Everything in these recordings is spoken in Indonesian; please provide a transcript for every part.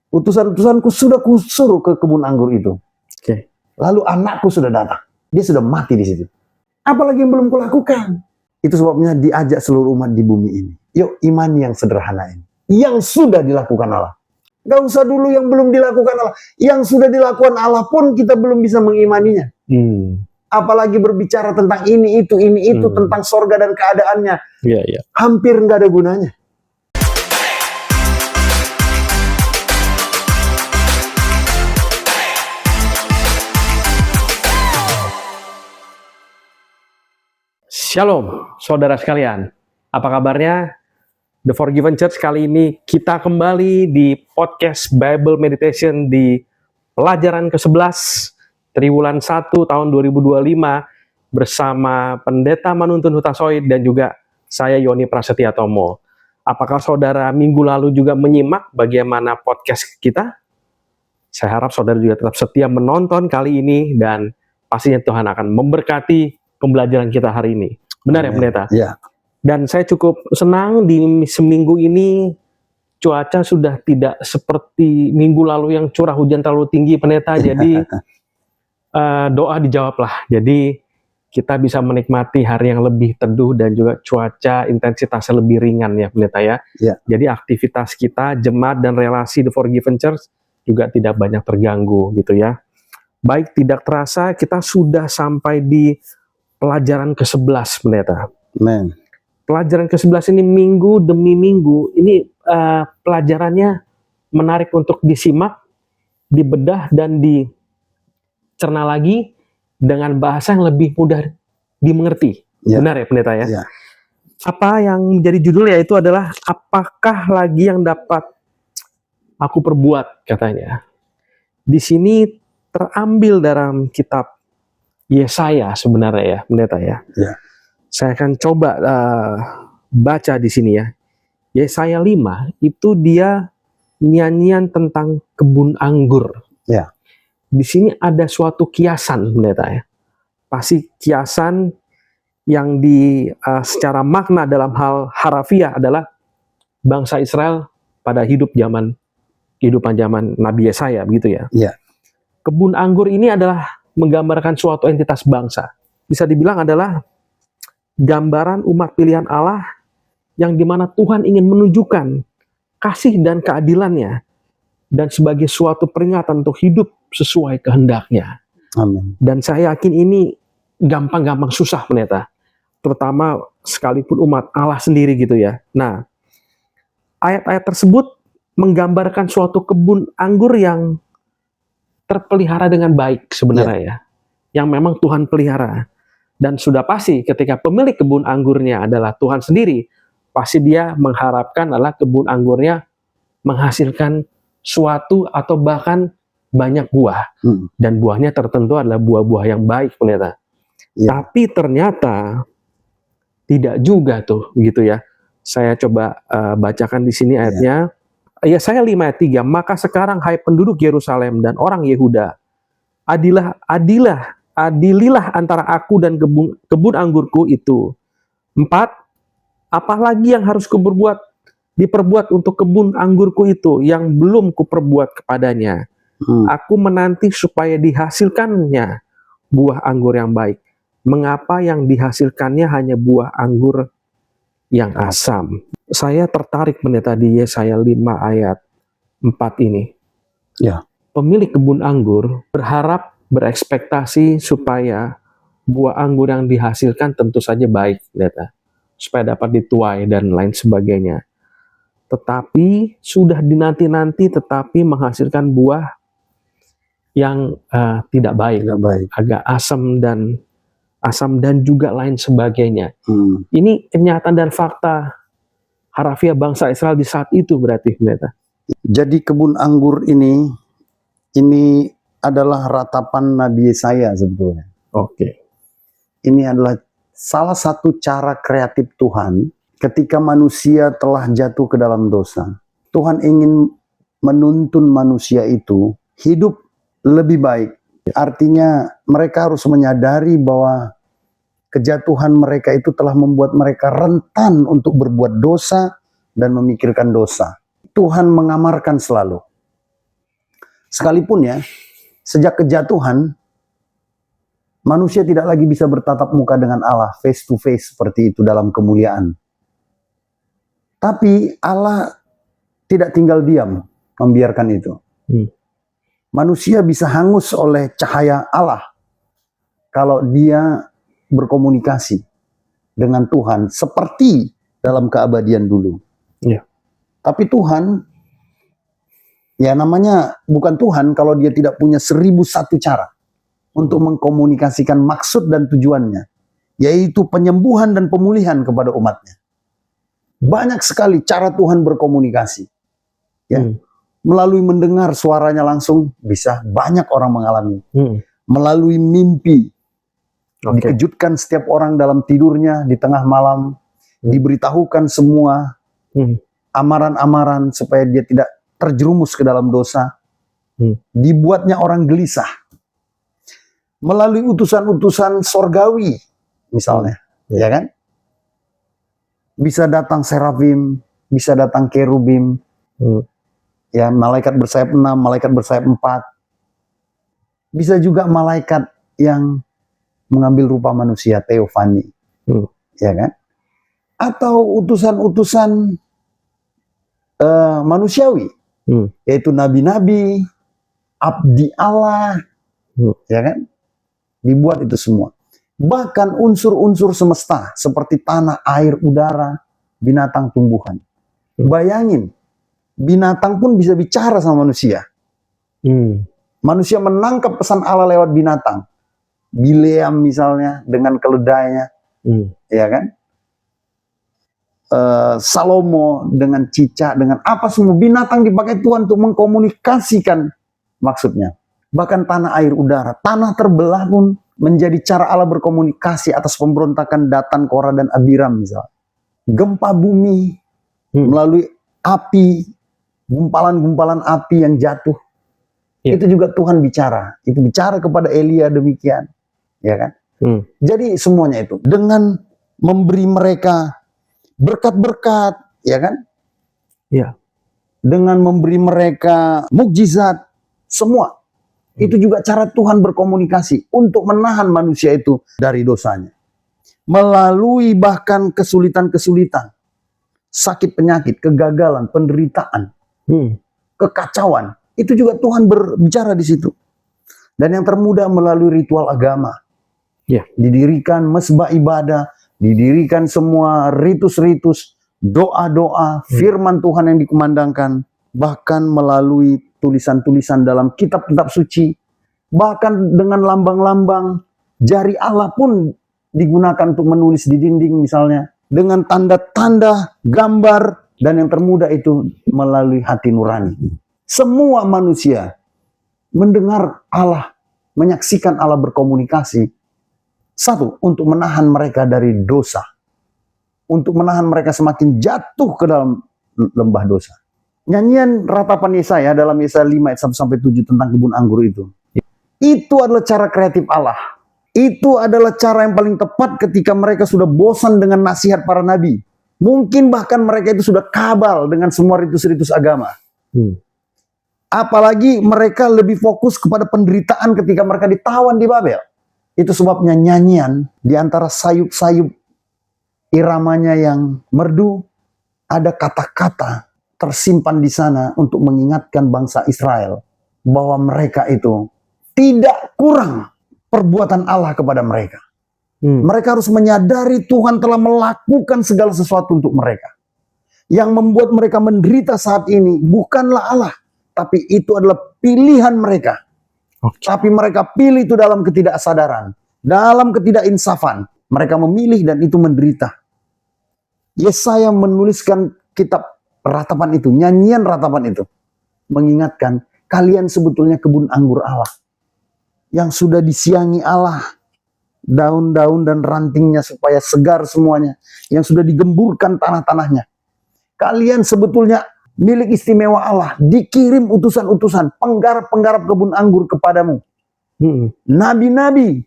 Utusan-utusanku sudah kusuruh ke kebun anggur itu. Oke. Lalu anakku sudah datang. Dia sudah mati di situ. Apalagi yang belum kulakukan. Itu sebabnya diajak seluruh umat di bumi ini. Yuk imani yang sederhana ini. Yang sudah dilakukan Allah. Gak usah dulu yang belum dilakukan Allah. Yang sudah dilakukan Allah pun kita belum bisa mengimaninya. Apalagi berbicara tentang ini itu, tentang sorga dan keadaannya. Hampir nggak ada gunanya. Shalom, saudara sekalian. Apa kabarnya? The Forgiven Church kali ini kita kembali di podcast Bible Meditation di pelajaran ke-11 Triwulan 1 tahun 2025 bersama Pendeta Manuntun Hutasoid dan juga saya Yoni Prasetya Tomo. Apakah saudara minggu lalu juga menyimak bagaimana podcast kita? Saya harap saudara juga tetap setia menonton kali ini dan pastinya Tuhan akan memberkati pembelajaran kita hari ini. Benar ya, Pendeta? Ya. Dan saya cukup senang di seminggu ini cuaca sudah tidak seperti minggu lalu yang curah hujan terlalu tinggi, Pendeta. Jadi doa dijawablah. Jadi kita bisa menikmati hari yang lebih teduh dan juga cuaca intensitasnya lebih ringan ya, Pendeta ya. Jadi aktivitas kita, jemaat dan relasi The Forgiven Church juga tidak banyak terganggu gitu ya. Baik, tidak terasa kita sudah sampai di pelajaran ke-11, Pendeta. Amen. Pelajaran ke-11 ini minggu demi minggu, ini pelajarannya menarik untuk disimak, dibedah, dan dicerna lagi dengan bahasa yang lebih mudah dimengerti. Benar ya, Pendeta ya? Apa yang menjadi judul yaitu adalah, apakah lagi yang dapat aku perbuat, katanya. Di sini terambil dalam kitab Yesaya sebenarnya ya, Pendeta ya. Saya akan coba baca di sini ya. Yesaya 5 itu dia nyanyian tentang kebun anggur. Di sini ada suatu kiasan, Pendeta ya. Pasti kiasan yang secara makna dalam hal harafiah adalah bangsa Israel pada kehidupan zaman Nabi Yesaya begitu ya. Kebun anggur ini adalah menggambarkan suatu entitas bangsa. Bisa dibilang adalah gambaran umat pilihan Allah yang dimana Tuhan ingin menunjukkan kasih dan keadilannya dan sebagai suatu peringatan untuk hidup sesuai kehendaknya. Amin. Dan saya yakin ini gampang-gampang susah, Pendeta. Terutama sekalipun umat Allah sendiri gitu ya. Nah, ayat-ayat tersebut menggambarkan suatu kebun anggur yang terpelihara dengan baik sebenarnya ya. Yang memang Tuhan pelihara. Dan sudah pasti ketika pemilik kebun anggurnya adalah Tuhan sendiri, pasti dia mengharapkan adalah kebun anggurnya menghasilkan suatu atau bahkan banyak buah. Dan buahnya tertentu adalah buah-buah yang baik, Pendeta. Tapi ternyata tidak juga tuh begitu ya. Saya coba bacakan di sini ayatnya. Yesaya 5 ayat 3, maka sekarang hai penduduk Yerusalem dan orang Yehuda, adililah antara aku dan kebun anggurku itu. 4, apalagi yang harus diperbuat untuk kebun anggurku itu yang belum kuperbuat kepadanya. Aku menanti supaya dihasilkannya buah anggur yang baik. Mengapa yang dihasilkannya hanya buah anggur yang asam? Saya tertarik, Pendeta, di Yesaya 5 ayat 4 ini. Pemilik kebun anggur berharap, berekspektasi supaya buah anggur yang dihasilkan tentu saja baik, Pendeta, supaya dapat dituai dan lain sebagainya. Tetapi sudah dinanti-nanti tetapi menghasilkan buah yang tidak baik, agak asam dan juga lain sebagainya. Ini kenyataan dan fakta harafiah bangsa Israel di saat itu berarti, Pendeta. Jadi kebun anggur ini adalah ratapan Nabi Yesaya sebetulnya. Ini adalah salah satu cara kreatif Tuhan ketika manusia telah jatuh ke dalam dosa. Tuhan ingin menuntun manusia itu hidup lebih baik. Artinya mereka harus menyadari bahwa kejatuhan mereka itu telah membuat mereka rentan untuk berbuat dosa dan memikirkan dosa. Tuhan mengamarkan selalu Sekalipun ya, sejak kejatuhan, manusia tidak lagi bisa bertatap muka dengan Allah face to face seperti itu dalam kemuliaan. Tapi Allah tidak tinggal diam membiarkan itu. Manusia bisa hangus oleh cahaya Allah kalau dia berkomunikasi dengan Tuhan seperti dalam keabadian dulu. Iya. Tapi Tuhan, ya namanya bukan Tuhan kalau dia tidak punya 1001 cara untuk mengkomunikasikan maksud dan tujuannya, yaitu penyembuhan dan pemulihan kepada umatnya. Banyak sekali cara Tuhan berkomunikasi. Ya. Melalui mendengar suaranya langsung bisa banyak orang mengalami. Melalui mimpi, dikejutkan setiap orang dalam tidurnya di tengah malam, diberitahukan semua amaran-amaran supaya dia tidak terjerumus ke dalam dosa. Dibuatnya orang gelisah. Melalui utusan-utusan sorgawi, misalnya, ya kan? Bisa datang serafim, bisa datang kerubim, ya malaikat bersayap 6, malaikat bersayap 4. Bisa juga malaikat yang mengambil rupa manusia, teofani, ya kan? Atau utusan-utusan manusiawi, yaitu nabi-nabi, abdi Allah, ya kan? Dibuat itu semua. Bahkan unsur-unsur semesta seperti tanah, air, udara, binatang, tumbuhan. Bayangin, binatang pun bisa bicara sama manusia. Manusia menangkap pesan Allah lewat binatang. Bileam misalnya dengan keledainya, ya kan? Salomo dengan cicak, dengan apa semua binatang dipakai Tuhan untuk mengkomunikasikan maksudnya. Bahkan tanah, air, udara, tanah terbelah pun menjadi cara Allah berkomunikasi atas pemberontakan Datan, Korah, dan Abiram misalnya. Gempa bumi melalui api, gumpalan-gumpalan api yang jatuh. Itu juga Tuhan bicara. Itu bicara kepada Elia demikian, ya kan? Jadi semuanya itu dengan memberi mereka berkat-berkat, ya kan? Ya. Dengan memberi mereka mukjizat, semua. Itu juga cara Tuhan berkomunikasi untuk menahan manusia itu dari dosanya. Melalui bahkan kesulitan-kesulitan, sakit penyakit, kegagalan, penderitaan, kekacauan. Itu juga Tuhan berbicara di situ. Dan yang termudah melalui ritual agama. Didirikan mesbah ibadah, didirikan semua ritus-ritus, doa-doa, firman Tuhan yang dikumandangkan. Bahkan melalui tulisan-tulisan dalam kitab-kitab suci, bahkan dengan lambang-lambang jari Allah pun digunakan untuk menulis di dinding misalnya, dengan tanda-tanda, gambar, dan yang termudah itu melalui hati nurani. Semua manusia mendengar Allah, menyaksikan Allah berkomunikasi, satu, untuk menahan mereka dari dosa, untuk menahan mereka semakin jatuh ke dalam lembah dosa. Nyanyian ratapan Yesaya dalam Yesaya 5 ayat 1-7 tentang kebun anggur itu adalah cara kreatif Allah. Itu adalah cara yang paling tepat ketika mereka sudah bosan dengan nasihat para nabi. Mungkin bahkan mereka itu sudah kabal dengan semua ritus-ritus agama. Apalagi mereka lebih fokus kepada penderitaan ketika mereka ditawan di Babel. Itu sebabnya nyanyian di antara sayup-sayup iramanya yang merdu, ada kata-kata tersimpan di sana untuk mengingatkan bangsa Israel bahwa mereka itu tidak kurang perbuatan Allah kepada mereka. Mereka harus menyadari Tuhan telah melakukan segala sesuatu untuk mereka. Yang membuat mereka menderita saat ini bukanlah Allah, tapi itu adalah pilihan mereka. Tapi mereka pilih itu dalam ketidaksadaran, dalam ketidakinsafan. Mereka memilih dan itu menderita. Yesaya menuliskan kitab ratapan itu, nyanyian ratapan itu, mengingatkan kalian sebetulnya kebun anggur Allah yang sudah disiangi Allah, daun-daun dan rantingnya supaya segar semuanya, yang sudah digemburkan tanah-tanahnya. Kalian sebetulnya milik istimewa Allah, dikirim utusan-utusan, penggarap-penggarap kebun anggur kepadamu. Nabi-nabi,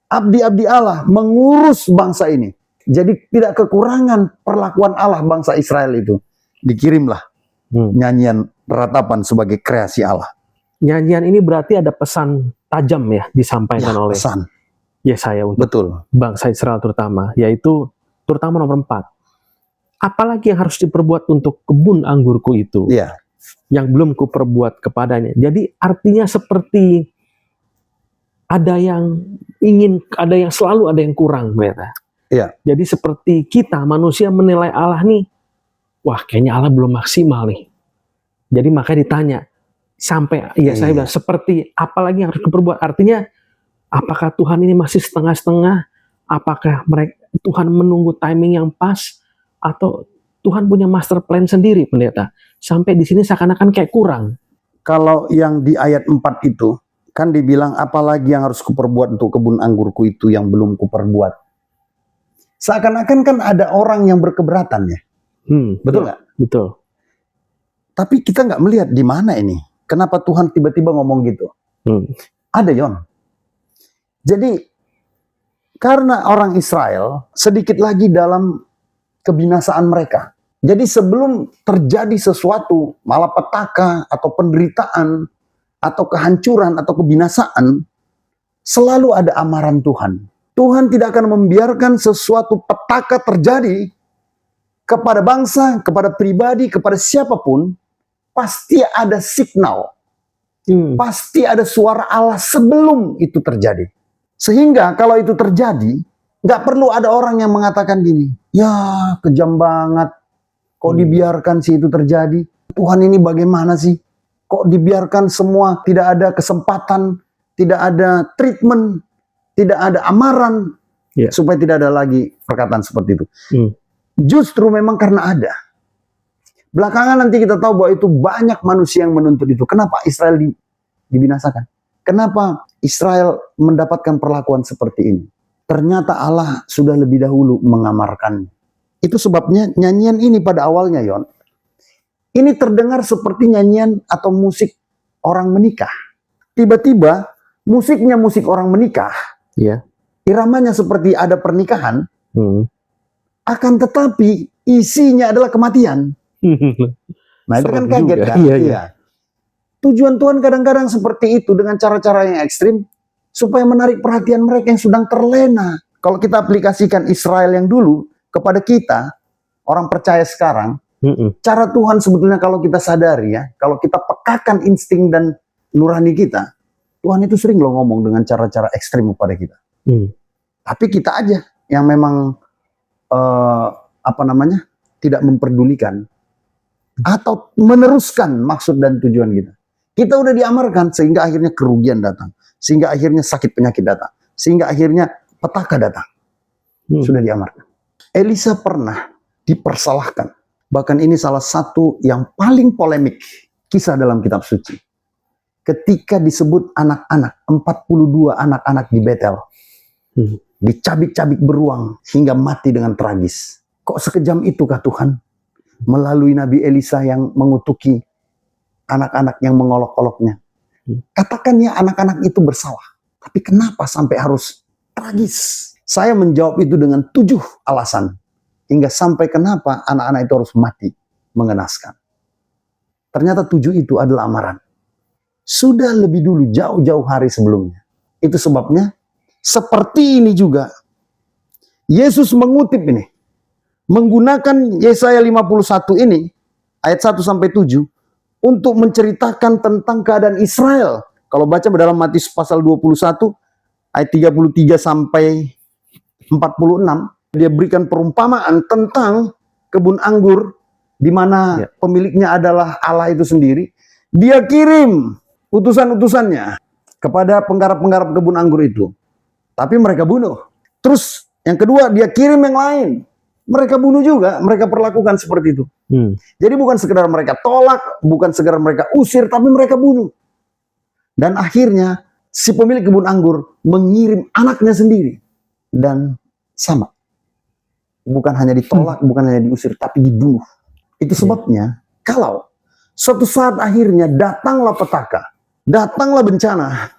abdi-abdi Allah mengurus bangsa ini. Jadi tidak kekurangan perlakuan Allah bangsa Israel itu. Dikirimlah nyanyian ratapan sebagai kreasi Allah. nyanyian ini berarti ada pesan tajam ya disampaikan oleh pesan. Yesaya untuk Betul. bangsa Israel terutama, yaitu terutama nomor 4. Apalagi yang harus diperbuat untuk kebun anggurku itu, Iya. yang belum kuperbuat kepadanya. Jadi artinya seperti ada yang selalu ada yang kurang, ternyata. Iya. Jadi seperti kita manusia menilai Allah nih, wah kayaknya Allah belum maksimal nih. Jadi makanya ditanya, sampai saya bilang seperti apalagi yang harus diperbuat. Artinya apakah Tuhan ini masih setengah-setengah? Apakah Tuhan menunggu timing yang pas? Atau Tuhan punya master plan sendiri, pendeta? Sampai di sini seakan-akan kayak kurang. Kalau yang di ayat 4 itu, kan dibilang apalagi yang harus kuperbuat untuk kebun anggurku itu yang belum kuperbuat. Seakan-akan kan ada orang yang berkeberatan ya. Betul nggak? Betul. Tapi kita nggak melihat di mana ini. Kenapa Tuhan tiba-tiba ngomong gitu? Ada, Yon. Jadi, karena orang Israel sedikit lagi dalam kebinasaan mereka. Jadi sebelum terjadi sesuatu, malapetaka atau penderitaan, atau kehancuran, atau kebinasaan, selalu ada amaran Tuhan. Tuhan tidak akan membiarkan sesuatu petaka terjadi kepada bangsa, kepada pribadi, kepada siapapun. Pasti ada signal. Pasti ada suara Allah sebelum itu terjadi. Sehingga kalau itu terjadi, nggak perlu ada orang yang mengatakan gini, ya kejam banget, kok dibiarkan sih itu terjadi? Tuhan ini bagaimana sih? Kok dibiarkan semua, tidak ada kesempatan, tidak ada treatment, tidak ada amaran, supaya tidak ada lagi perkataan seperti itu. Justru memang karena ada. Belakangan nanti kita tahu bahwa itu banyak manusia yang menuntut itu. Kenapa Israel dibinasakan? Kenapa Israel mendapatkan perlakuan seperti ini? Ternyata Allah sudah lebih dahulu mengamarkan. Itu sebabnya nyanyian ini pada awalnya, Yon, ini terdengar seperti nyanyian atau musik orang menikah. Tiba-tiba musiknya musik orang menikah, iramanya seperti ada pernikahan, akan tetapi isinya adalah kematian. Nah itu kan kaget kan? Iya. Tujuan Tuhan kadang-kadang seperti itu dengan cara-cara yang ekstrim supaya menarik perhatian mereka yang sedang terlena. Kalau kita aplikasikan Israel yang dulu kepada kita, orang percaya sekarang, cara Tuhan sebetulnya kalau kita sadari ya, kalau kita pekakan insting dan nurani kita, Tuhan itu sering loh ngomong dengan cara-cara ekstrim kepada kita. Tapi kita aja yang memang tidak memperdulikan atau meneruskan maksud dan tujuan kita. Kita udah diamarkan sehingga akhirnya kerugian datang, sehingga akhirnya sakit penyakit datang, sehingga akhirnya petaka datang. Sudah diamarkan. Elisa pernah dipersalahkan. Bahkan ini salah satu yang paling polemik kisah dalam kitab suci. Ketika disebut anak-anak, 42 anak-anak di Betel, dicabik-cabik beruang hingga mati dengan tragis. Kok sekejam itukah Tuhan? Melalui Nabi Elisa yang mengutuki anak-anak yang mengolok-oloknya. Katakan ya anak-anak itu bersalah. Tapi kenapa sampai harus tragis? Saya menjawab itu dengan 7 alasan. Hingga sampai kenapa anak-anak itu harus mati mengenaskan. Ternyata 7 itu adalah amaran. Sudah lebih dulu, jauh-jauh hari sebelumnya. Itu sebabnya, seperti ini juga, Yesus mengutip ini. Menggunakan Yesaya 51 ini, ayat 1-7, untuk menceritakan tentang keadaan Israel. Kalau baca dalam Matius pasal 21, ayat 33 sampai 46, dia berikan perumpamaan tentang kebun anggur, di mana pemiliknya adalah Allah itu sendiri. Dia kirim utusan-utusannya kepada penggarap-penggarap kebun anggur itu. Tapi mereka bunuh. Terus yang kedua, dia kirim yang lain. Mereka bunuh juga, mereka perlakukan seperti itu. Jadi bukan sekedar mereka tolak, bukan sekedar mereka usir, tapi mereka bunuh. Dan akhirnya si pemilik kebun anggur mengirim anaknya sendiri. Dan sama. Bukan hanya ditolak, bukan hanya diusir, tapi dibunuh. Itu sebabnya, kalau suatu saat akhirnya datanglah petaka, datanglah bencana,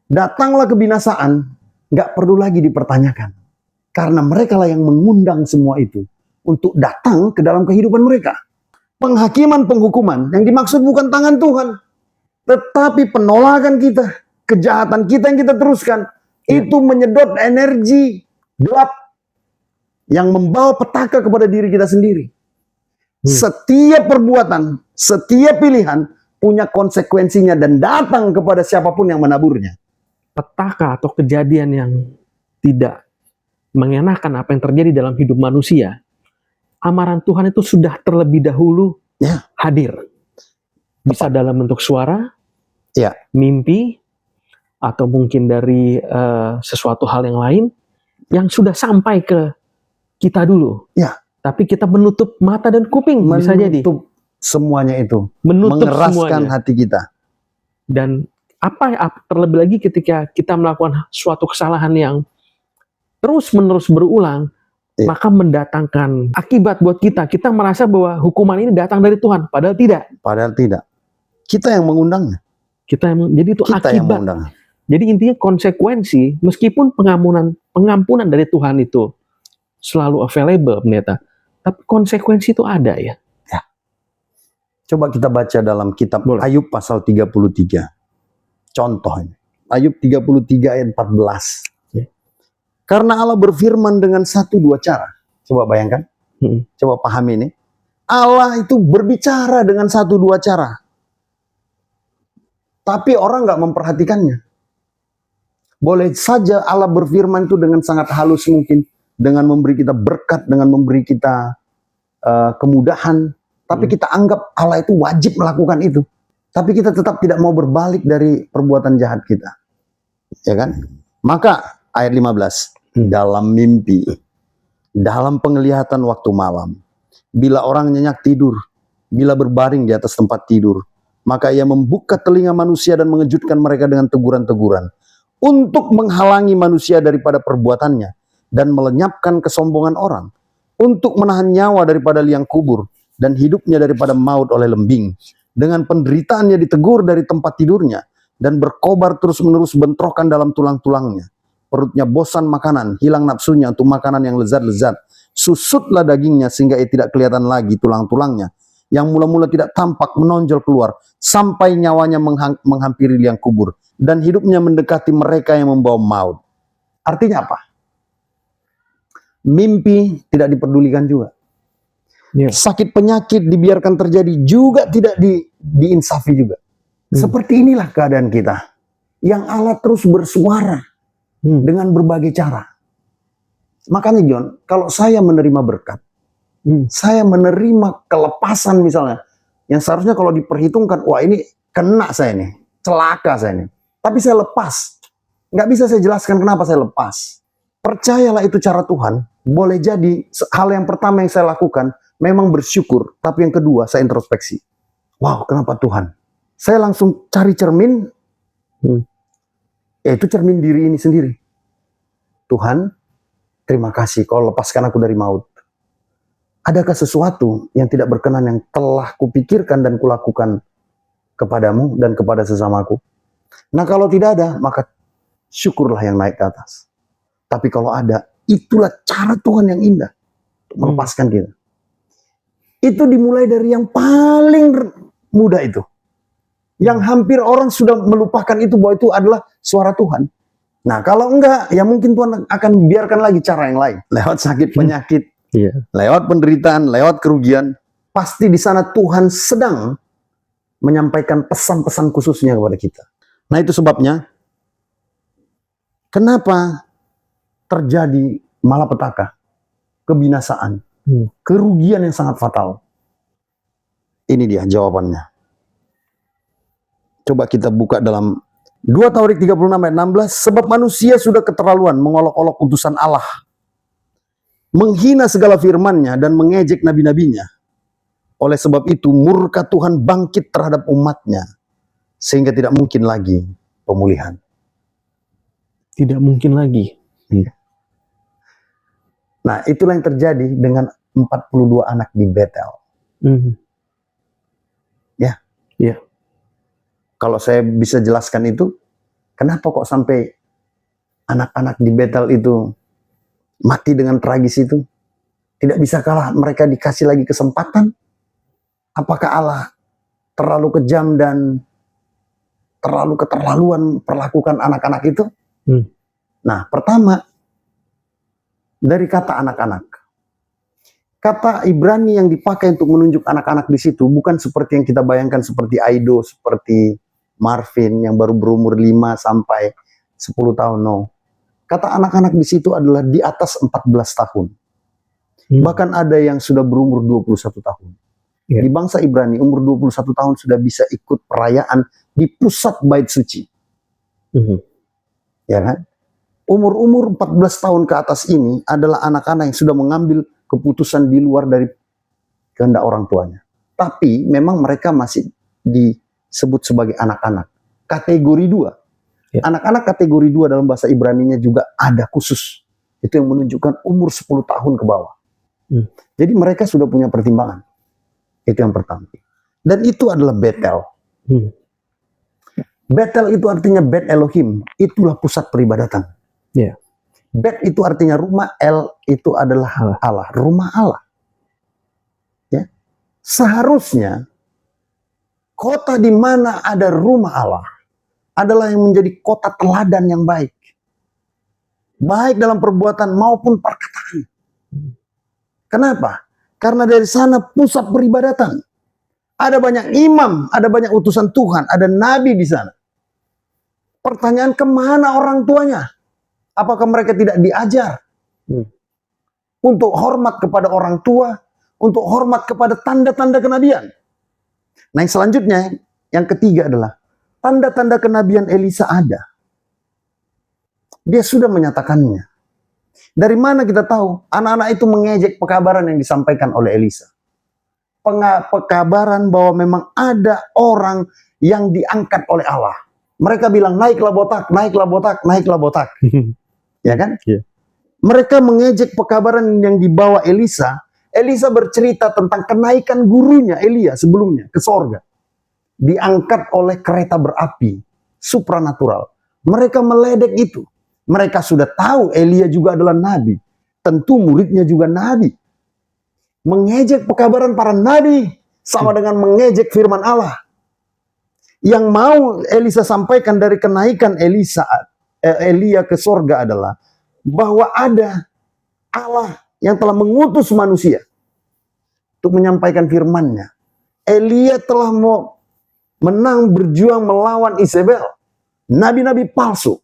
datanglah kebinasaan, nggak perlu lagi dipertanyakan. Karena mereka lah yang mengundang semua itu untuk datang ke dalam kehidupan mereka. Penghakiman, penghukuman yang dimaksud bukan tangan Tuhan. Tetapi penolakan kita, kejahatan kita yang kita teruskan, itu menyedot energi gelap yang membawa petaka kepada diri kita sendiri. Setiap perbuatan, setiap pilihan punya konsekuensinya dan datang kepada siapapun yang menaburnya. Petaka atau kejadian yang tidak mengenakan apa yang terjadi dalam hidup manusia, amaran Tuhan itu sudah terlebih dahulu hadir. Bisa dalam bentuk suara, mimpi, atau mungkin dari sesuatu hal yang lain yang sudah sampai ke kita dulu. Tapi kita menutup mata dan kuping, bisa jadi. Menutup semuanya itu. Menutup mengeraskan semuanya. hati kita. Dan terlebih lagi ketika kita melakukan suatu kesalahan yang terus-menerus berulang, maka mendatangkan akibat buat kita. Kita merasa bahwa hukuman ini datang dari Tuhan, padahal tidak. Padahal tidak. Kita yang mengundangnya. Jadi itu Kita akibat. yang mengundangnya. Jadi intinya konsekuensi, meskipun pengampunan dari Tuhan itu selalu available, pendeta, tapi konsekuensi itu ada ya. Coba kita baca dalam kitab Ayub pasal 33. Contoh ini. Ayub 33 ayat 14. Karena Allah berfirman dengan satu dua cara. Coba bayangkan. Coba pahami ini. Allah itu berbicara dengan satu dua cara. Tapi orang nggak memperhatikannya. Boleh saja Allah berfirman itu dengan sangat halus mungkin. Dengan memberi kita berkat, dengan memberi kita kemudahan. Tapi kita anggap Allah itu wajib melakukan itu. Tapi kita tetap tidak mau berbalik dari perbuatan jahat kita. Ya kan? Maka ayat 15. Dalam mimpi, dalam penglihatan waktu malam, bila orang nyenyak tidur, bila berbaring di atas tempat tidur, maka ia membuka telinga manusia dan mengejutkan mereka dengan teguran-teguran untuk menghalangi manusia daripada perbuatannya dan melenyapkan kesombongan orang, untuk menahan nyawa daripada liang kubur dan hidupnya daripada maut oleh lembing. Dengan penderitaannya ditegur dari tempat tidurnya dan berkobar terus-menerus bentrokan dalam tulang-tulangnya. Perutnya bosan makanan, hilang nafsunya untuk makanan yang lezat-lezat. Susutlah dagingnya sehingga ia tidak kelihatan lagi tulang-tulangnya. Yang mula-mula tidak tampak menonjol keluar. Sampai nyawanya menghampiri liang kubur. Dan hidupnya mendekati mereka yang membawa maut. Artinya apa? Mimpi tidak diperdulikan juga. Sakit penyakit dibiarkan terjadi juga tidak diinsafi juga. Seperti inilah keadaan kita. Yang Allah terus bersuara. Dengan berbagai cara. Makanya John, kalau saya menerima berkat, saya menerima kelepasan misalnya, yang seharusnya kalau diperhitungkan, wah ini kena saya nih, celaka saya nih. Tapi saya lepas. Nggak bisa saya jelaskan kenapa saya lepas. Percayalah itu cara Tuhan. Boleh jadi hal yang pertama yang saya lakukan, memang bersyukur. Tapi yang kedua, saya introspeksi. Wow, kenapa Tuhan? Saya langsung cari cermin, yaitu cermin diri ini sendiri. Tuhan, terima kasih kau lepaskan aku dari maut. Adakah sesuatu yang tidak berkenan yang telah kupikirkan dan kulakukan kepadamu dan kepada sesamaku? Nah kalau tidak ada, maka syukurlah yang naik ke atas. Tapi kalau ada, itulah cara Tuhan yang indah untuk melepaskan kita. Itu dimulai dari yang paling mudah itu. Yang hampir orang sudah melupakan itu, bahwa itu adalah suara Tuhan. Nah kalau enggak, ya mungkin Tuhan akan biarkan lagi cara yang lain. Lewat sakit penyakit, lewat penderitaan, lewat kerugian. Pasti di sana Tuhan sedang menyampaikan pesan-pesan khususnya kepada kita. Nah itu sebabnya, kenapa terjadi malapetaka, kebinasaan, kerugian yang sangat fatal. Ini dia jawabannya. Coba kita buka dalam 2 Tawarik 36 ayat 16, sebab manusia sudah keterlaluan mengolok-olok utusan Allah, menghina segala firman-Nya dan mengejek nabi-nabinya. Oleh sebab itu murka Tuhan bangkit terhadap umat-Nya, sehingga tidak mungkin lagi pemulihan. Tidak mungkin lagi. Nah itulah yang terjadi dengan 42 anak di Betel. Ya. Kalau saya bisa jelaskan itu, kenapa kok sampai anak-anak di Betel itu mati dengan tragis itu? Tidak bisa kalah mereka dikasih lagi kesempatan? Apakah Allah terlalu kejam dan terlalu keterlaluan perlakukan anak-anak itu? Hmm. Nah, pertama, dari kata anak-anak. Kata Ibrani yang dipakai untuk menunjuk anak-anak di situ bukan seperti yang kita bayangkan seperti Aido, seperti Marvin yang baru berumur 5 sampai 10 tahun. No. Kata anak-anak di situ adalah di atas 14 tahun. Bahkan ada yang sudah berumur 21 tahun. Di bangsa Ibrani, umur 21 tahun sudah bisa ikut perayaan di pusat bait suci. Ya kan? Umur-umur 14 tahun ke atas ini adalah anak-anak yang sudah mengambil keputusan di luar dari kehendak orang tuanya. Tapi memang mereka masih disebut sebagai anak-anak. Kategori 2. Anak-anak kategori 2 dalam bahasa Ibraninya juga ada khusus. Itu yang menunjukkan umur 10 tahun ke bawah. Jadi mereka sudah punya pertimbangan. Itu yang pertama. Dan itu adalah Betel. Betel itu artinya Bet Elohim. Itulah pusat peribadatan. Bet itu artinya rumah, El itu adalah Allah. Rumah Allah. Ya. Seharusnya kota di mana ada rumah Allah adalah yang menjadi kota teladan yang baik. Baik dalam perbuatan maupun perkataan. Kenapa? Karena dari sana pusat peribadatan. Ada banyak imam, ada banyak utusan Tuhan, ada nabi di sana. Pertanyaan, kemana orang tuanya? Apakah mereka tidak diajar untuk hormat kepada orang tua, untuk hormat kepada tanda-tanda kenabian? Nah, yang selanjutnya, yang ketiga adalah tanda-tanda kenabian Elisa ada. Dia sudah menyatakannya. Dari mana kita tahu? Anak-anak itu mengejek pekabaran yang disampaikan oleh Elisa. Pekabaran bahwa memang ada orang yang diangkat oleh Allah. Mereka bilang, naiklah botak, naiklah botak, naiklah botak. Ya kan? Mereka mengejek pekabaran yang dibawa Elisa. Elisa bercerita tentang kenaikan gurunya Elia sebelumnya ke sorga. Diangkat oleh kereta berapi, supranatural. Mereka meledek itu. Mereka sudah tahu Elia juga adalah nabi. Tentu muridnya juga nabi. Mengejek pekabaran para nabi sama dengan mengejek firman Allah. Yang mau Elisa sampaikan dari kenaikan Elia ke sorga adalah bahwa ada Allah yang telah mengutus manusia untuk menyampaikan firman-Nya. Elia telah mau menang berjuang melawan Isabel, nabi-nabi palsu.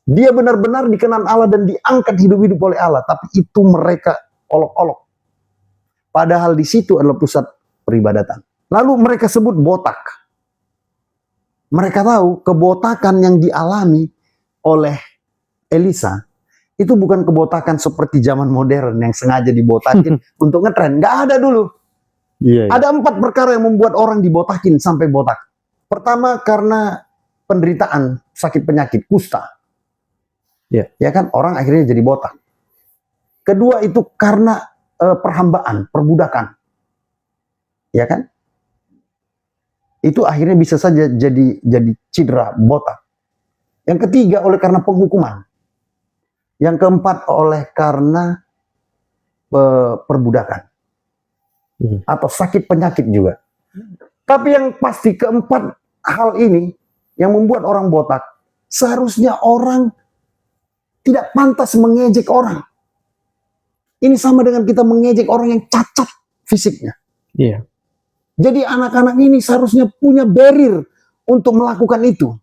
Dia benar-benar dikenan Allah dan diangkat hidup-hidup oleh Allah, tapi itu mereka olok-olok. Padahal di situ adalah pusat peribadatan. Lalu mereka sebut botak. Mereka tahu kebotakan yang dialami oleh Elisa itu bukan kebotakan seperti zaman modern yang sengaja dibotakin untuk ngetren. Nggak ada dulu. Ada 4 perkara yang membuat orang dibotakin sampai botak. Pertama, karena penderitaan, sakit penyakit, kusta. Ya kan, orang akhirnya jadi botak. Kedua, itu karena perhambaan, perbudakan. Ya kan? Itu akhirnya bisa saja jadi cedera, botak. Yang ketiga, oleh karena penghukuman. Yang keempat, oleh karena perbudakan. Atau sakit penyakit juga. Tapi yang pasti keempat hal ini yang membuat orang botak, seharusnya orang tidak pantas mengejek orang. Ini sama dengan kita mengejek orang yang cacat fisiknya. Jadi anak-anak ini seharusnya punya barrier untuk melakukan itu.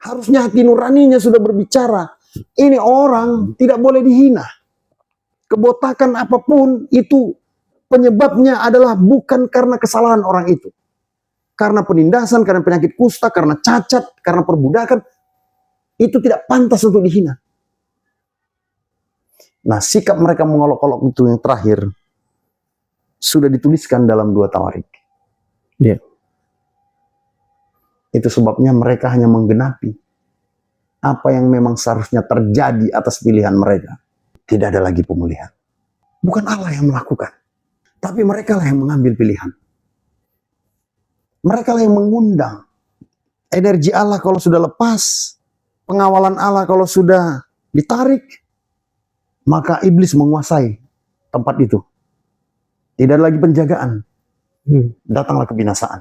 Harusnya hati nuraninya sudah berbicara. Ini orang tidak boleh dihina. Kebotakan apapun itu penyebabnya adalah bukan karena kesalahan orang itu. Karena penindasan, karena penyakit kusta, karena cacat, karena perbudakan. Itu tidak pantas untuk dihina. Nah, sikap mereka mengolok-olok itu yang terakhir sudah dituliskan dalam 2 Tawarik. Itu sebabnya mereka hanya menggenapi apa yang memang seharusnya terjadi atas pilihan mereka. Tidak ada lagi pemulihan. Bukan Allah yang melakukan, tapi mereka lah yang mengambil pilihan. Mereka lah yang mengundang. Energi Allah kalau sudah lepas, pengawalan Allah kalau sudah ditarik, maka iblis menguasai tempat itu. Tidak ada lagi penjagaan. Datanglah kebinasaan.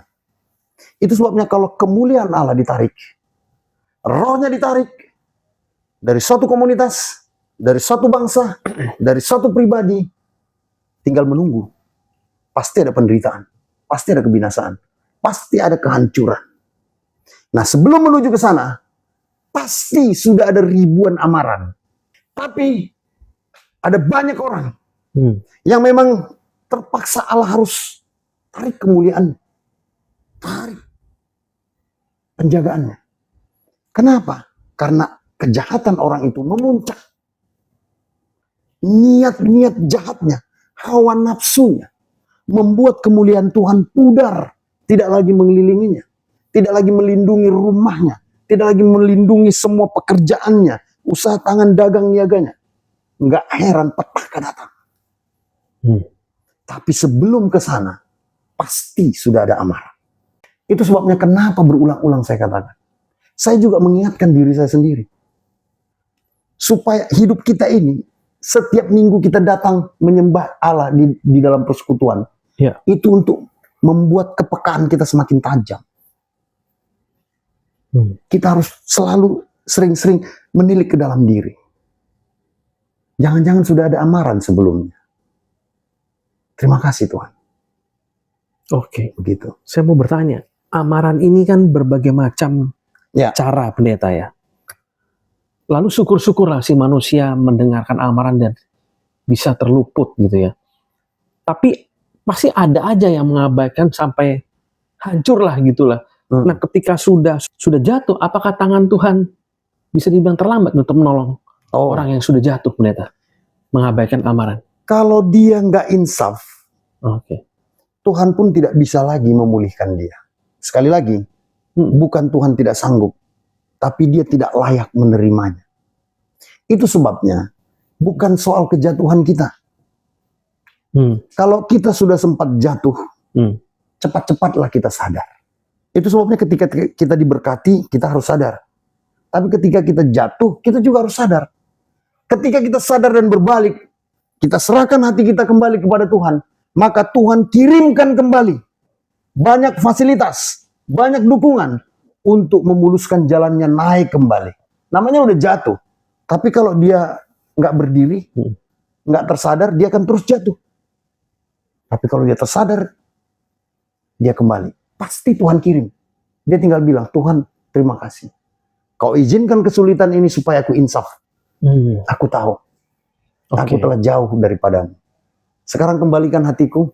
Itu sebabnya kalau kemuliaan Allah ditarik, rohnya ditarik dari suatu komunitas, dari suatu bangsa, dari suatu pribadi, tinggal menunggu. Pasti ada penderitaan, pasti ada kebinasaan, pasti ada kehancuran. Nah, sebelum menuju ke sana, pasti sudah ada ribuan amaran. Tapi ada banyak orang yang memang terpaksa Allah harus tarik kemuliaan, tarik penjagaannya. Kenapa? Karena kejahatan orang itu memuncak. Niat-niat jahatnya, hawa nafsunya, membuat kemuliaan Tuhan pudar, tidak lagi mengelilinginya, tidak lagi melindungi rumahnya, tidak lagi melindungi semua pekerjaannya, usaha tangan dagang niaganya. Nggak heran petaka datang. Tapi sebelum ke sana, pasti sudah ada amarah. Itu sebabnya kenapa berulang-ulang saya katakan. Saya juga mengingatkan diri saya sendiri. Supaya hidup kita ini, setiap minggu kita datang menyembah Allah di dalam persekutuan. Ya. Itu untuk membuat kepekaan kita semakin tajam. Kita harus selalu sering-sering menilik ke dalam diri. Jangan-jangan sudah ada amaran sebelumnya. Terima kasih Tuhan. Oke. Begitu. Saya mau bertanya, amaran ini kan berbagai macam cara, pendeta ya. Lalu syukur-syukurlah si manusia mendengarkan amaran dan bisa terluput gitu ya. Tapi pasti ada aja yang mengabaikan sampai hancur lah gitulah. Nah, ketika sudah jatuh, apakah tangan Tuhan bisa dibilang terlambat untuk menolong orang yang sudah jatuh, pendeta? Mengabaikan amaran. Kalau dia nggak insaf, Tuhan pun tidak bisa lagi memulihkan dia. Sekali lagi, bukan Tuhan tidak sanggup, tapi dia tidak layak menerimanya. Itu sebabnya bukan soal kejatuhan kita. Kalau kita sudah sempat jatuh, cepat-cepatlah kita sadar. Itu sebabnya ketika kita diberkati, kita harus sadar. Tapi ketika kita jatuh, kita juga harus sadar. Ketika kita sadar dan berbalik, kita serahkan hati kita kembali kepada Tuhan, maka Tuhan kirimkan kembali banyak fasilitas, banyak dukungan untuk memuluskan jalannya naik kembali. Namanya udah jatuh. Tapi kalau dia nggak berdiri, nggak tersadar, dia akan terus jatuh. Tapi kalau dia tersadar, dia kembali. Pasti Tuhan kirim. Dia tinggal bilang, Tuhan terima kasih. Kau izinkan kesulitan ini supaya aku insaf. Aku tahu. Aku telah jauh daripadamu. Sekarang kembalikan hatiku.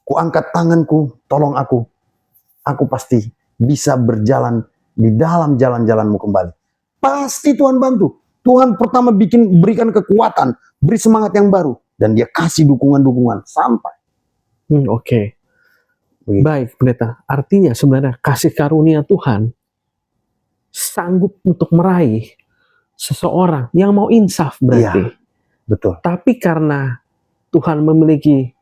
Ku angkat tanganku, tolong aku. Aku pasti bisa berjalan di dalam jalan-jalanmu kembali. Pasti Tuhan bantu. Tuhan pertama berikan kekuatan, beri semangat yang baru. Dan dia kasih dukungan-dukungan sampai. Baik, pendeta. Artinya sebenarnya kasih karunia Tuhan sanggup untuk meraih seseorang yang mau insaf berarti. Iya, betul. Tapi karena Tuhan memiliki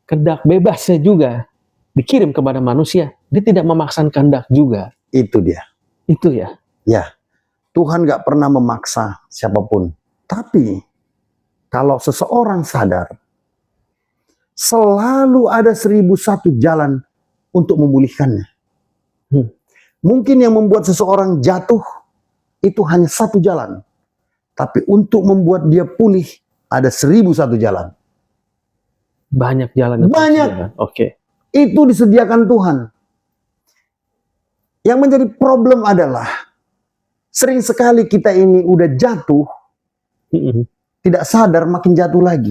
kehendak bebasnya juga dikirim kepada manusia, dia tidak memaksakan kehendak juga. Itu dia. Itu ya. Ya, Tuhan gak pernah memaksa siapapun. Tapi kalau seseorang sadar, selalu ada 1001 jalan untuk memulihkannya. Mungkin yang membuat seseorang jatuh itu hanya satu jalan. Tapi untuk membuat dia pulih ada 1001 jalan. Banyak jalan. Banyak. Itu disediakan Tuhan. Yang menjadi problem adalah sering sekali kita ini udah jatuh, tidak sadar makin jatuh lagi.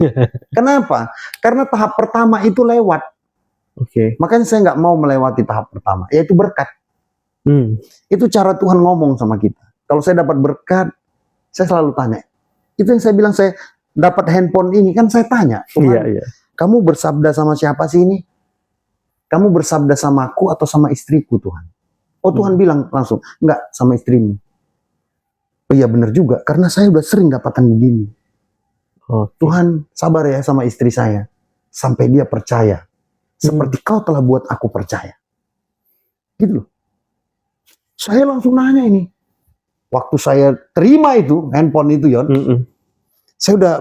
Kenapa? Karena tahap pertama itu lewat. Makanya saya nggak mau melewati tahap pertama, yaitu berkat. Itu cara Tuhan ngomong sama kita. Kalau saya dapat berkat, saya selalu tanya. Itu yang saya bilang, saya dapat handphone ini, kan saya tanya, Tuhan, kamu bersabda sama siapa sih ini? Kamu bersabda sama aku atau sama istriku, Tuhan? Oh, Tuhan bilang langsung, enggak, sama istrimu. Oh iya benar juga, karena saya udah sering dapatan begini. Tuhan sabar ya sama istri saya, sampai dia percaya. Seperti kau telah buat aku percaya. Gitu loh. Saya langsung nanya ini. Waktu saya terima itu, handphone itu, Yon, saya udah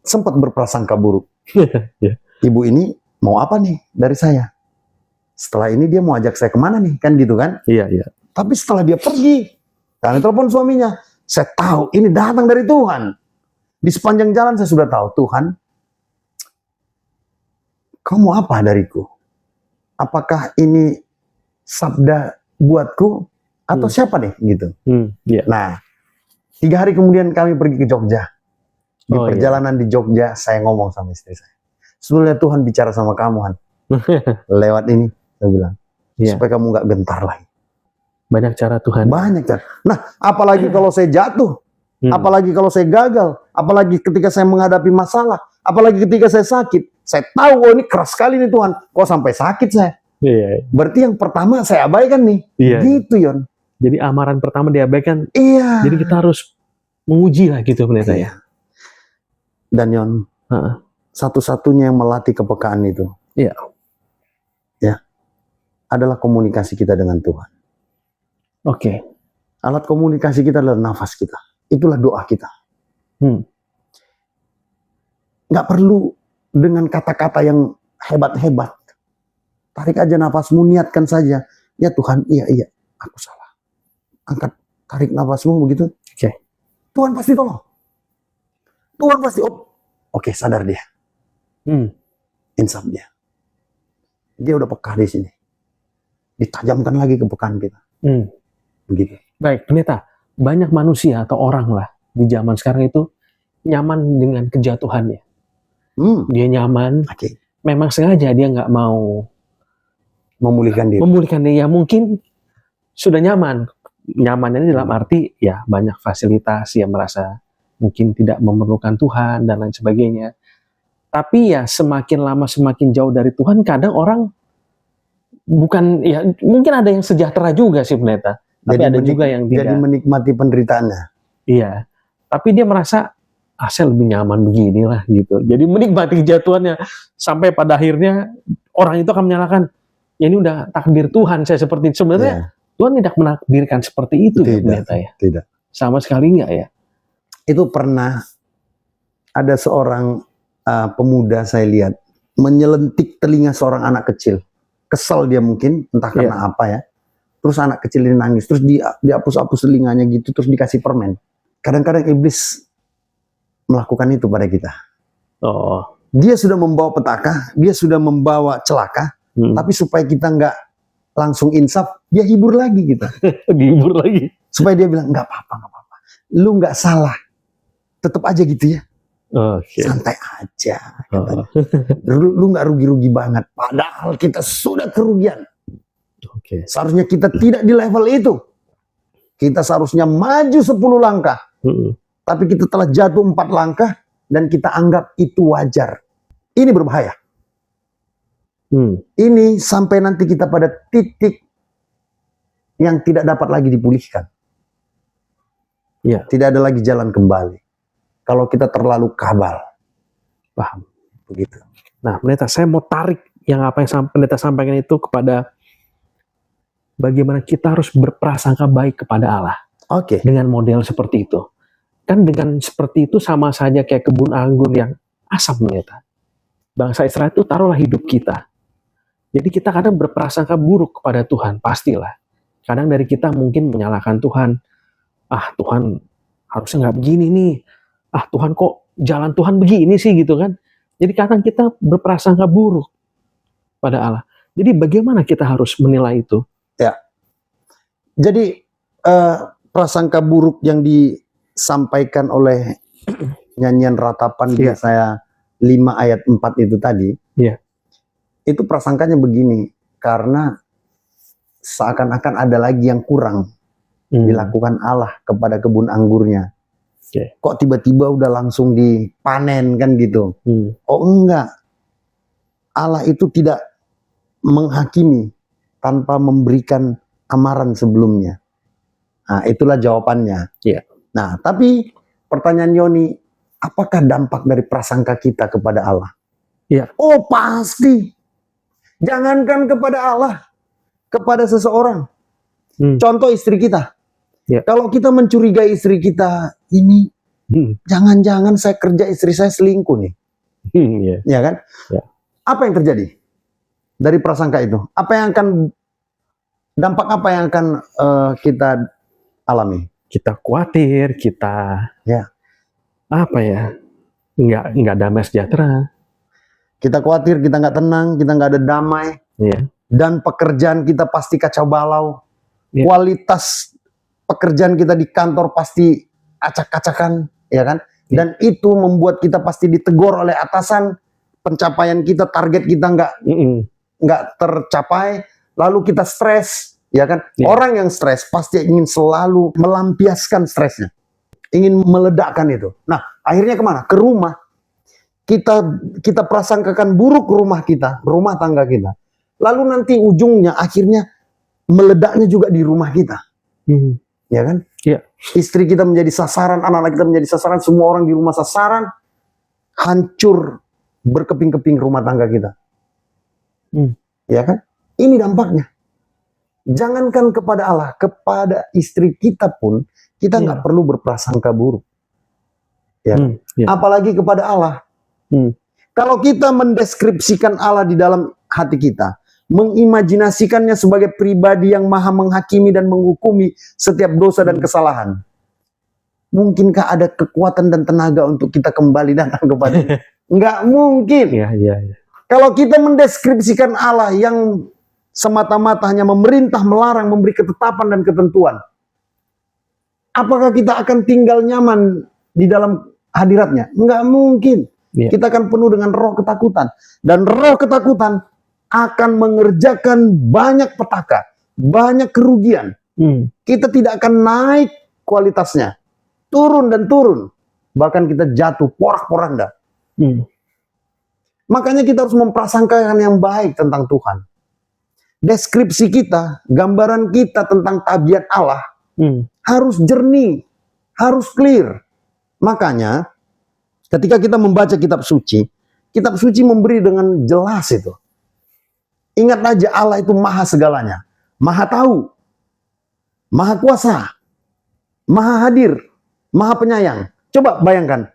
sempat berprasangka buruk. Ibu ini mau apa nih dari saya? setelah ini dia mau ajak saya kemana nih, kan gitu kan. Iya, iya. Tapi setelah dia pergi, kami telepon suaminya, saya tahu ini datang dari Tuhan. Di sepanjang jalan saya sudah tahu, Tuhan, kamu apa dariku? Apakah ini sabda buatku atau siapa nih gitu. Iya. Nah, 3 hari kemudian kami pergi ke Jogja. Di perjalanan di Jogja saya ngomong sama istri saya, sebenarnya Tuhan bicara sama kamu, Han. Lewat ini, saya bilang, supaya kamu nggak gentar lagi. Banyak cara Tuhan. Banyak cara. Nah, apalagi kalau saya jatuh, apalagi kalau saya gagal, apalagi ketika saya menghadapi masalah, apalagi ketika saya sakit, saya tahu, oh ini keras sekali nih Tuhan, kok sampai sakit saya. Iya. Berarti yang pertama saya abaikan nih. Iya. Gitu, Yon. Jadi amaran pertama diabaikan. Iya. Jadi kita harus menguji lah gitu pendeta ya. Dan Yon, satu-satunya yang melatih kepekaan itu, ya, adalah komunikasi kita dengan Tuhan. Oke. Alat komunikasi kita adalah nafas kita. Itulah doa kita. Nggak perlu dengan kata-kata yang hebat-hebat. Tarik aja nafasmu, niatkan saja. Ya Tuhan, iya, aku salah. Angkat, tarik nafasmu begitu. Oke. Tuhan pasti tolong. Tuhan pasti, oke, sadar dia. Insaf dia. Dia udah peka di sini. Ditajamkan lagi kepekaan kita. Begitu. Baik, pendeta. Banyak manusia atau orang lah di zaman sekarang itu nyaman dengan kejatuhannya. Dia nyaman. Memang sengaja dia nggak mau memulihkan diri. Ya mungkin sudah nyaman. Nyamannya dalam arti ya banyak fasilitas, ya merasa mungkin tidak memerlukan Tuhan dan lain sebagainya. Tapi ya semakin lama semakin jauh dari Tuhan, kadang orang bukan, ya mungkin ada yang sejahtera juga sih pendeta. Tapi jadi ada juga yang tidak. Jadi menikmati penderitaannya. Iya. Tapi dia merasa saya lebih nyaman beginilah gitu. Jadi menikmati kejatuhannya sampai pada akhirnya orang itu akan menyalahkan, ya ini udah takdir Tuhan saya seperti itu. Sebenarnya Tuhan tidak menakdirkan seperti itu ya pendeta ya. Tidak. Sama sekali enggak ya. Itu pernah ada seorang pemuda saya lihat menyelentik telinga seorang anak kecil. Kesel dia mungkin, entah karena apa ya. Terus anak kecil ini nangis, terus dihapus-hapus telinganya gitu, terus dikasih permen. Kadang-kadang iblis melakukan itu pada kita. Dia sudah membawa petaka, dia sudah membawa celaka, tapi supaya kita nggak langsung insaf, dia hibur lagi kita. Dihibur lagi. Supaya dia bilang, nggak apa-apa. Lu nggak salah. Tetap aja gitu ya. Santai aja. Lu nggak rugi-rugi banget. Padahal kita sudah kerugian. Seharusnya kita tidak di level itu. Kita seharusnya maju 10 langkah. Tapi kita telah jatuh 4 langkah dan kita anggap itu wajar. Ini berbahaya. Ini sampai nanti kita pada titik yang tidak dapat lagi dipulihkan. Tidak ada lagi jalan kembali. Kalau kita terlalu kabal. Paham. Begitu. Nah, pendeta, saya mau tarik yang apa yang pendeta sampaikan itu kepada bagaimana kita harus berprasangka baik kepada Allah. Dengan model seperti itu. Kan dengan seperti itu sama saja kayak kebun anggur yang asam, pendeta. Bangsa Israel itu taruhlah hidup kita. Jadi kita kadang berprasangka buruk kepada Tuhan, pastilah. Kadang dari kita mungkin menyalahkan Tuhan. Tuhan harusnya nggak begini nih. Tuhan kok jalan Tuhan begini sih gitu kan. Jadi kadang kita berprasangka buruk pada Allah. Jadi bagaimana kita harus menilai itu? Ya. Jadi prasangka buruk yang disampaikan oleh nyanyian ratapan di saya 5 ayat 4 itu tadi. Itu prasangkanya begini, karena seakan-akan ada lagi yang kurang dilakukan Allah kepada kebun anggurnya. Kok tiba-tiba udah langsung dipanen kan gitu. Oh enggak. Allah itu tidak menghakimi tanpa memberikan amaran sebelumnya. Nah, itulah jawabannya. Nah, tapi pertanyaan Yoni, apakah dampak dari prasangka kita kepada Allah? Oh pasti. Jangankan kepada Allah, kepada seseorang. Contoh istri kita. Kalau kita mencurigai istri kita, ini jangan-jangan saya kerja istri saya selingkuh nih. Ya kan? Apa yang terjadi? dari prasangka itu? Dampak apa yang akan kita alami? Kita khawatir, kita Ya. apa ya? Nggak damai sejahtera. Kita khawatir, kita nggak tenang, kita nggak ada damai, Ya. dan pekerjaan kita pasti kacau balau. Ya. Kualitas pekerjaan kita di kantor pasti acak-acakan, ya kan? Dan itu membuat kita pasti ditegur oleh atasan, pencapaian kita, target kita nggak tercapai, lalu kita stres, ya kan? Ya. Orang yang stres pasti ingin selalu melampiaskan stresnya, ingin meledakkan itu. Nah, akhirnya kemana? Ke rumah. Kita prasangkakan buruk rumah kita, rumah tangga kita. Lalu nanti ujungnya akhirnya meledaknya juga di rumah kita, ya kan? Ya. Istri kita menjadi sasaran, anak-anak kita menjadi sasaran, semua orang di rumah sasaran, hancur berkeping-keping rumah tangga kita. Ya kan? Ini dampaknya. Jangankan kepada Allah, kepada istri kita pun kita nggak perlu berprasangka buruk. Ya kan? Apalagi kepada Allah. Kalau kita mendeskripsikan Allah di dalam hati kita, mengimajinasikannya sebagai pribadi yang maha menghakimi dan menghukumi setiap dosa dan kesalahan, mungkinkah ada kekuatan dan tenaga untuk kita kembali datang kepada? Nggak mungkin. Ya. Kalau kita mendeskripsikan Allah yang semata-mata hanya memerintah, melarang, memberi ketetapan dan ketentuan, apakah kita akan tinggal nyaman di dalam hadiratnya? Nggak mungkin. Ya. Kita akan penuh dengan roh ketakutan. Dan roh ketakutan akan mengerjakan banyak petaka, banyak kerugian. Kita tidak akan naik kualitasnya. Turun dan turun. Bahkan kita jatuh porak-poranda. Makanya kita harus memprasangkakan yang baik tentang Tuhan. Deskripsi kita, gambaran kita tentang tabiat Allah harus jernih, harus clear. Makanya ketika kita membaca kitab suci memberi dengan jelas itu. Ingat aja, Allah itu maha segalanya. Maha tahu, maha kuasa, maha hadir, maha penyayang. Coba bayangkan,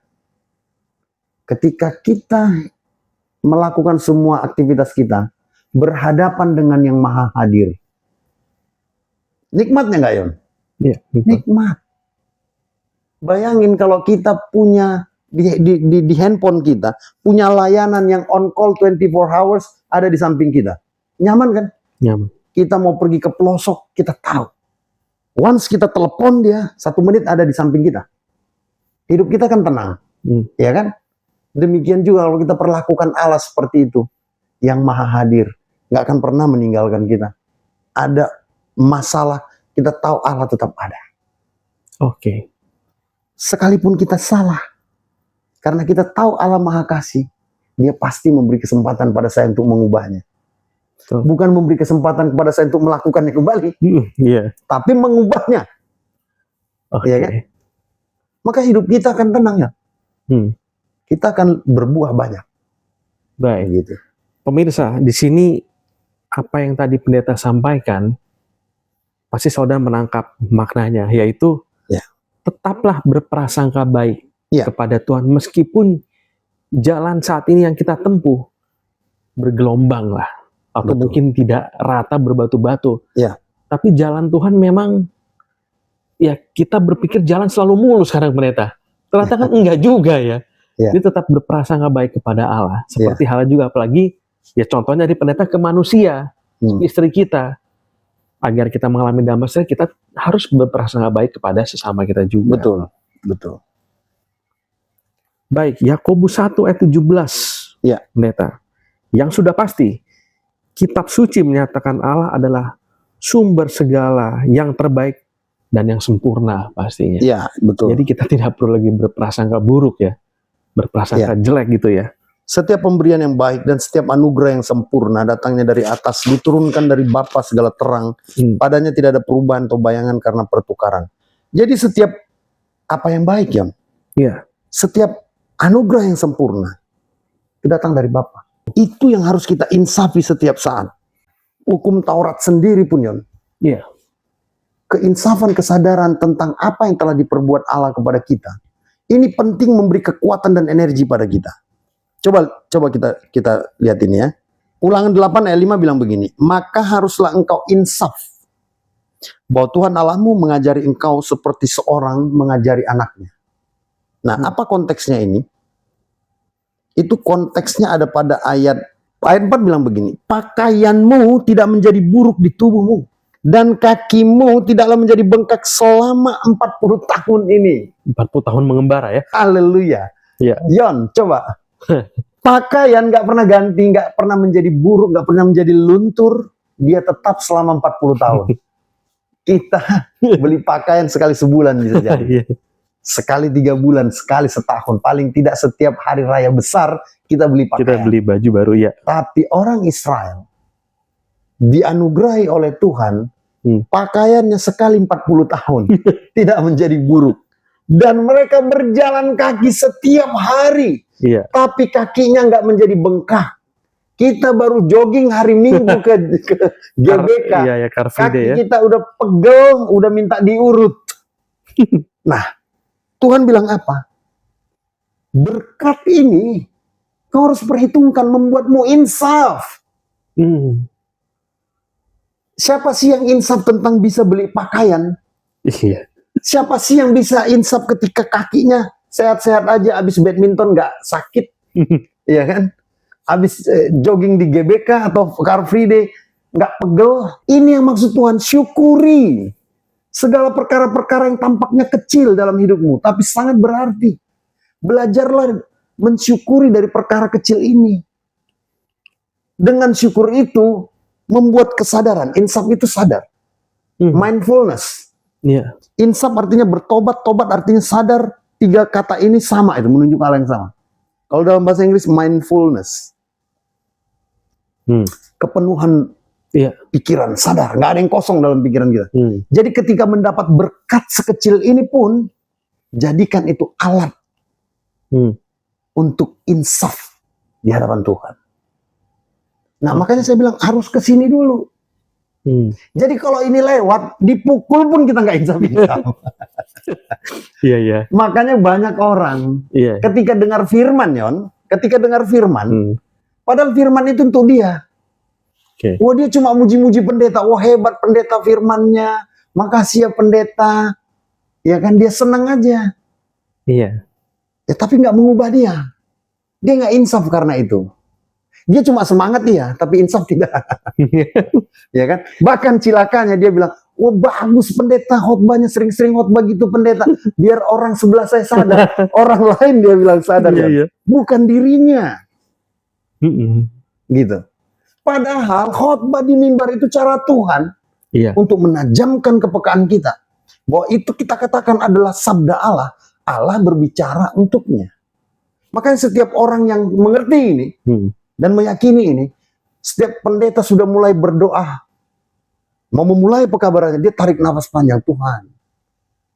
ketika kita melakukan semua aktivitas kita berhadapan dengan yang maha hadir. Nikmatnya nggak, Yon? Ya, nikmat. Bayangin kalau kita punya di handphone kita, punya layanan yang on call 24 hours ada di samping kita. Nyaman kan? Nyaman. Kita mau pergi ke pelosok, kita tahu. Once kita telepon dia, 1 menit ada di samping kita. Hidup kita kan tenang. Ya kan? Demikian juga kalau kita perlakukan Allah seperti itu, yang maha hadir, nggak akan pernah meninggalkan kita. Ada masalah, kita tahu Allah tetap ada. Oke. Sekalipun kita salah, karena kita tahu Allah maha kasih, dia pasti memberi kesempatan pada saya untuk mengubahnya. Bukan memberi kesempatan kepada saya untuk melakukannya kembali, tapi mengubahnya. Ya kan? Maka hidup kita akan tenang, ya. Kita akan berbuah banyak. Baik. Gitu. Pemirsa, di sini apa yang tadi pendeta sampaikan, pasti saudara menangkap maknanya, yaitu tetaplah berprasangka baik kepada Tuhan, meskipun jalan saat ini yang kita tempuh bergelombang lah, atau mungkin tidak rata, berbatu-batu. Tapi jalan Tuhan memang, ya kita berpikir jalan selalu mulus sekarang pendeta. Ternyata kan enggak juga ya. Dia tetap berprasangka baik kepada Allah. Seperti halnya juga, apalagi ya contohnya dari pendeta ke manusia, istri kita. Agar kita mengalami damai sejahtera, kita harus berprasangka baik kepada sesama kita juga. Betul. Baik, Yakobus 1 ayat 17. Pendeta. Yang sudah pasti, kitab suci menyatakan Allah adalah sumber segala yang terbaik dan yang sempurna pastinya. Betul. Jadi kita tidak perlu lagi berprasangka buruk ya. Berprasangka jelek gitu ya. Setiap pemberian yang baik dan setiap anugerah yang sempurna datangnya dari atas, diturunkan dari Bapa segala terang. Padanya tidak ada perubahan atau bayangan karena pertukaran. Jadi setiap apa yang baik, setiap anugerah yang sempurna itu datang dari Bapa. Itu yang harus kita insafi setiap saat. Hukum Taurat sendiri pun, Yon. Keinsafan, kesadaran tentang apa yang telah diperbuat Allah kepada kita. Ini penting memberi kekuatan dan energi pada kita. Coba kita lihat ini ya. Ulangan 8 ayat 5 bilang begini, maka haruslah engkau insaf, bahwa Tuhan Allahmu mengajari engkau seperti seorang mengajari anaknya. Nah, apa konteksnya ini? Itu konteksnya ada pada ayat 4 bilang begini, pakaianmu tidak menjadi buruk di tubuhmu, dan kakimu tidaklah menjadi bengkak selama 40 tahun ini. 40 tahun mengembara ya. Haleluya. Iya. Yon, coba. Pakaian nggak pernah ganti, nggak pernah menjadi buruk, nggak pernah menjadi luntur. Dia tetap selama 40 tahun. Kita beli pakaian sekali sebulan bisa jadi. Iya. Sekali 3 bulan, sekali setahun. Paling tidak setiap hari raya besar kita beli pakaian. Kita beli baju baru ya. Tapi orang Israel dianugerahi oleh Tuhan pakaiannya sekali 40 tahun. Tidak menjadi buruk. Dan mereka berjalan kaki setiap hari. Iya. Tapi kakinya nggak menjadi bengkak. Kita baru jogging hari Minggu ke GBK. Iya ya, Car Free Day Kaki ya. kita udah pegel, udah minta diurut. Nah, Tuhan bilang apa? Berkat ini kau harus perhitungkan membuatmu insaf. Siapa sih yang insaf tentang bisa beli pakaian? Iya. Siapa sih yang bisa insaf ketika kakinya sehat-sehat aja, habis badminton nggak sakit, ya kan? Habis jogging di GBK atau Car Free Day nggak pegel. Ini yang maksud Tuhan, syukuri segala perkara-perkara yang tampaknya kecil dalam hidupmu, tapi sangat berarti. Belajarlah mensyukuri dari perkara kecil ini. Dengan syukur itu membuat kesadaran. Insaf itu sadar. Mindfulness. Iya. Insaf artinya bertobat, tobat artinya sadar. 3 kata ini sama, itu menunjuk hal yang sama. Kalau dalam bahasa Inggris mindfulness, kepenuhan pikiran, sadar, nggak ada yang kosong dalam pikiran kita. Jadi ketika mendapat berkat sekecil ini pun, jadikan itu alat untuk insaf di hadapan Tuhan. Nah, makanya saya bilang harus ke sini dulu. Jadi kalau ini lewat, dipukul pun kita nggak insaf-insaf. Iya, iya. Makanya banyak orang ketika dengar firman, ketika dengar firman, padahal firman itu untuk dia. Wah, dia cuma muji-muji pendeta. Wah, hebat pendeta firmannya. Makasih ya pendeta. Ya kan, dia senang aja. Iya. Ya, tapi nggak mengubah dia. Dia nggak insaf karena itu. Dia cuma semangat dia, tapi insaf tidak. Ya kan? Bahkan cilakanya dia bilang, wah bagus pendeta, khotbahnya sering-sering khotbah gitu pendeta. Biar orang sebelah saya sadar. Orang lain dia bilang sadar. Kan? Bukan dirinya. Gitu. Padahal khotbah di mimbar itu cara Tuhan untuk menajamkan kepekaan kita. Bahwa itu kita katakan adalah sabda Allah. Allah berbicara untuknya. Makanya setiap orang yang mengerti ini, dan meyakini ini, setiap pendeta sudah mulai berdoa, mau memulai pekabarannya, dia tarik nafas panjang. Tuhan,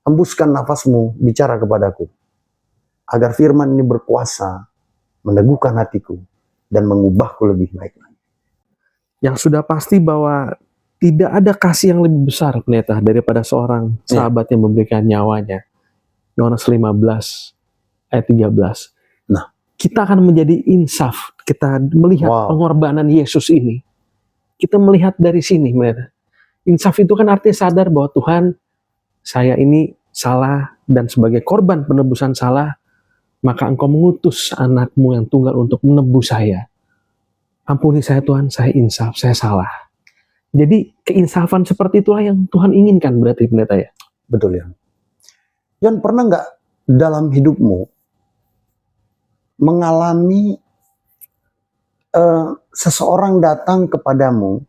hembuskan nafasmu, bicara kepadaku, agar firman ini berkuasa, meneguhkan hatiku, dan mengubahku lebih baik lagi. Yang sudah pasti bahwa tidak ada kasih yang lebih besar, pendeta, daripada seorang sahabat yang memberikan nyawanya. Yohanes 15 ayat 13. Nah, kita akan menjadi insaf. Kita melihat pengorbanan Yesus ini. Kita melihat dari sini, pendeta. Insaf itu kan artinya sadar bahwa Tuhan, saya ini salah, dan sebagai korban penebusan salah, maka Engkau mengutus anakmu yang tunggal untuk menebus saya. Ampuni saya Tuhan, saya insaf, saya salah. Jadi keinsafan seperti itulah yang Tuhan inginkan berarti, pendeta ya? Betul ya. Yan, pernah nggak dalam hidupmu mengalami seseorang datang kepadamu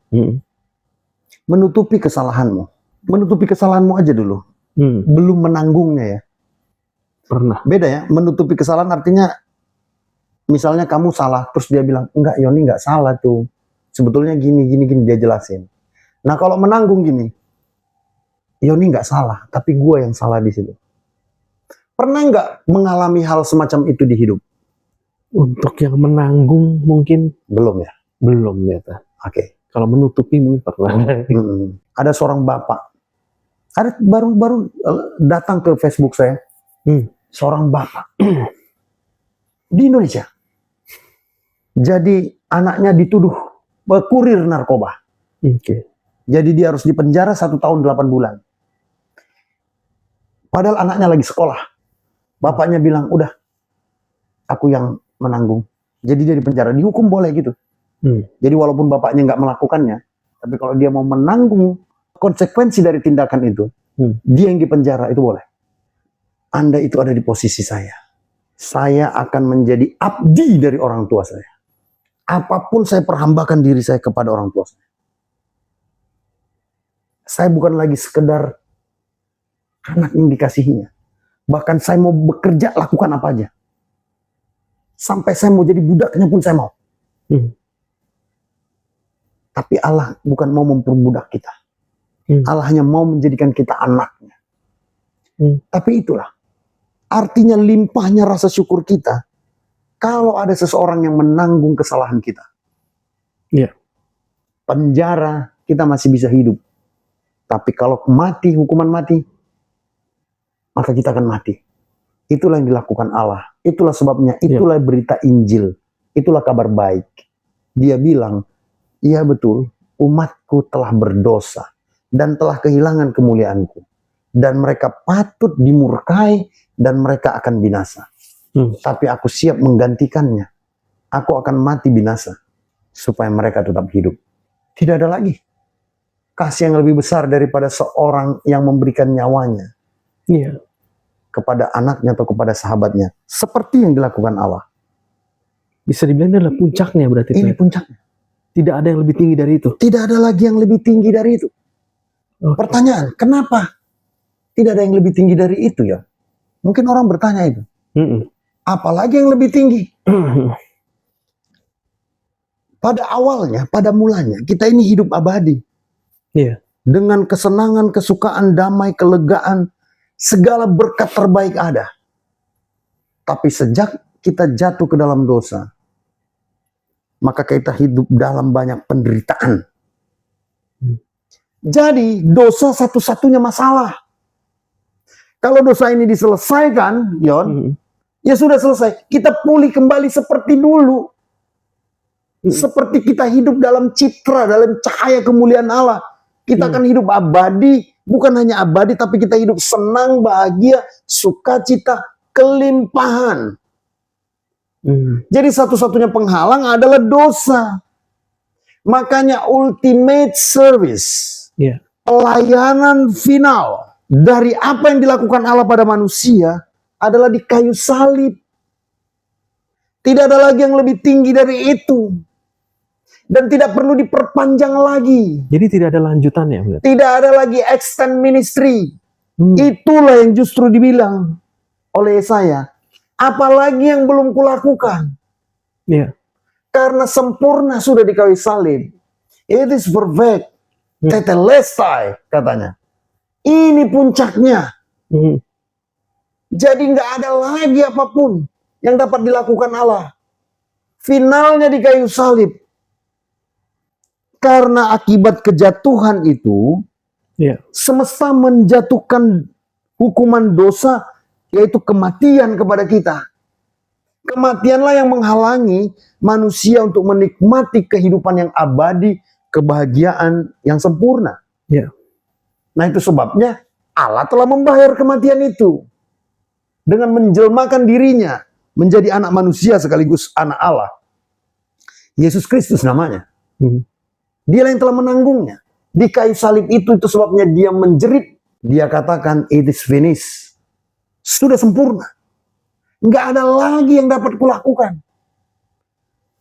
menutupi kesalahanmu? Menutupi kesalahanmu aja dulu. Belum menanggungnya ya. Pernah. Beda ya, menutupi kesalahan artinya misalnya kamu salah, terus dia bilang, enggak Yoni nggak salah tuh. Sebetulnya gini, dia jelasin. Nah kalau menanggung gini, Yoni nggak salah, tapi gue yang salah di situ. Pernah nggak mengalami hal semacam itu di hidup? Untuk yang menanggung mungkin belum ya? Belum ya. Oke. Kalau menutupi mungkin pernah. Ada seorang bapak, ada baru datang ke Facebook saya, seorang bapak di Indonesia. Jadi anaknya dituduh kurir narkoba. Oke. Jadi dia harus dipenjara 1 tahun 8 bulan. Padahal anaknya lagi sekolah. Bapaknya bilang, udah, aku yang menanggung. Jadi dia dipenjara, dihukum boleh gitu. Jadi walaupun bapaknya nggak melakukannya, tapi kalau dia mau menanggung konsekuensi dari tindakan itu, dia yang dipenjara, itu boleh. Anda itu ada di posisi saya. Saya akan menjadi abdi dari orang tua saya. Apapun saya perhambakan diri saya kepada orang tua saya. Saya bukan lagi sekedar anak yang dikasihinya. Bahkan saya mau bekerja, lakukan apa aja. Sampai saya mau jadi budaknya pun saya mau. Tapi Allah bukan mau memperbudak kita. Allah hanya mau menjadikan kita anaknya. Tapi itulah. Artinya limpahnya rasa syukur kita. Kalau ada seseorang yang menanggung kesalahan kita. Penjara, kita masih bisa hidup. Tapi kalau mati, hukuman mati, maka kita akan mati. Itulah yang dilakukan Allah. Itulah sebabnya, itulah berita Injil. Itulah kabar baik. Dia bilang, iya betul, umatku telah berdosa dan telah kehilangan kemuliaanku. Dan mereka patut dimurkai dan mereka akan binasa. Tapi aku siap menggantikannya. Aku akan mati binasa supaya mereka tetap hidup. Tidak ada lagi kasih yang lebih besar daripada seorang yang memberikan nyawanya kepada anaknya atau kepada sahabatnya. Seperti yang dilakukan Allah. Bisa dibilang ini adalah puncaknya berarti. Ini puncaknya. Tidak ada yang lebih tinggi dari itu. Tidak ada lagi yang lebih tinggi dari itu. Pertanyaan, kenapa tidak ada yang lebih tinggi dari itu ya? Mungkin orang bertanya itu. Apalagi yang lebih tinggi? Pada awalnya, pada mulanya, kita ini hidup abadi. Dengan kesenangan, kesukaan, damai, kelegaan, segala berkat terbaik ada. Tapi sejak kita jatuh ke dalam dosa, maka kita hidup dalam banyak penderitaan. Jadi dosa satu-satunya masalah. Kalau dosa ini diselesaikan, Yon, ya sudah selesai. Kita pulih kembali seperti dulu. Seperti kita hidup dalam citra, dalam cahaya kemuliaan Allah. Kita akan hidup abadi, bukan hanya abadi, tapi kita hidup senang, bahagia, sukacita, kelimpahan. Jadi satu-satunya penghalang adalah dosa. Makanya ultimate service, pelayanan final dari apa yang dilakukan Allah pada manusia adalah di kayu salib. Tidak ada lagi yang lebih tinggi dari itu. Dan tidak perlu diperpanjang lagi. Jadi tidak ada lanjutannya. Tidak ada lagi extend ministry. Itulah yang justru dibilang oleh Yesaya. Apalagi yang belum kulakukan. Karena sempurna sudah di kayu salib. It is perfect. Tetelestai katanya. Ini puncaknya. Jadi nggak ada lagi apapun yang dapat dilakukan Allah. Finalnya di kayu salib. Karena akibat kejatuhan itu, semesta menjatuhkan hukuman dosa, yaitu kematian kepada kita. Kematianlah yang menghalangi manusia untuk menikmati kehidupan yang abadi, kebahagiaan yang sempurna. Nah itu sebabnya Allah telah membayar kematian itu. Dengan menjelmakan dirinya menjadi anak manusia sekaligus anak Allah. Yesus Kristus namanya. Dia yang telah menanggungnya. Di kayu salib itu sebabnya dia menjerit. Dia katakan, it is finished. Sudah sempurna. Nggak ada lagi yang dapat kulakukan.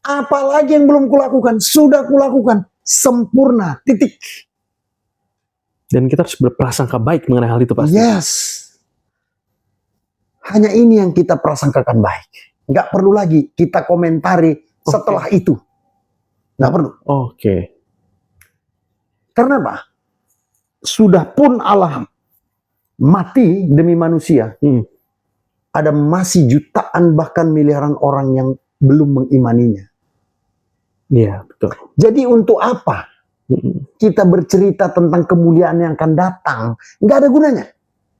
Apalagi yang belum kulakukan, sudah kulakukan. Sempurna, titik. Dan kita harus berprasangka baik mengenai hal itu pasti. Yes. Hanya ini yang kita prasangkakan baik. Nggak perlu lagi kita komentari setelah itu. Nggak perlu. Karena apa? Sudah pun Allah mati demi manusia. Ada masih jutaan bahkan miliaran orang yang belum mengimaninya. Betul. Jadi untuk apa kita bercerita tentang kemuliaan yang akan datang? Nggak ada gunanya.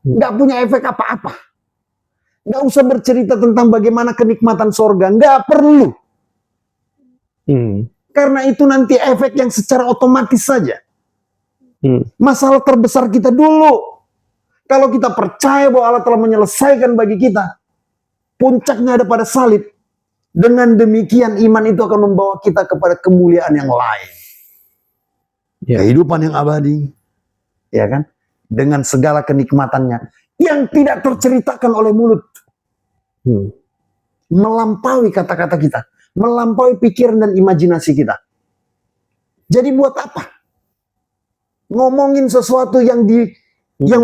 Nggak punya efek apa-apa. Nggak usah bercerita tentang bagaimana kenikmatan sorga. Nggak perlu. Karena itu nanti efek yang secara otomatis saja. Masalah terbesar kita dulu, kalau kita percaya bahwa Allah telah menyelesaikan bagi kita, puncaknya ada pada salib. Dengan demikian iman itu akan membawa kita kepada kemuliaan yang lain. Kehidupan yang abadi, ya kan? Dengan segala kenikmatannya yang tidak terceritakan oleh mulut. Melampaui kata-kata kita, melampaui pikiran dan imajinasi kita. Jadi buat apa ngomongin sesuatu yang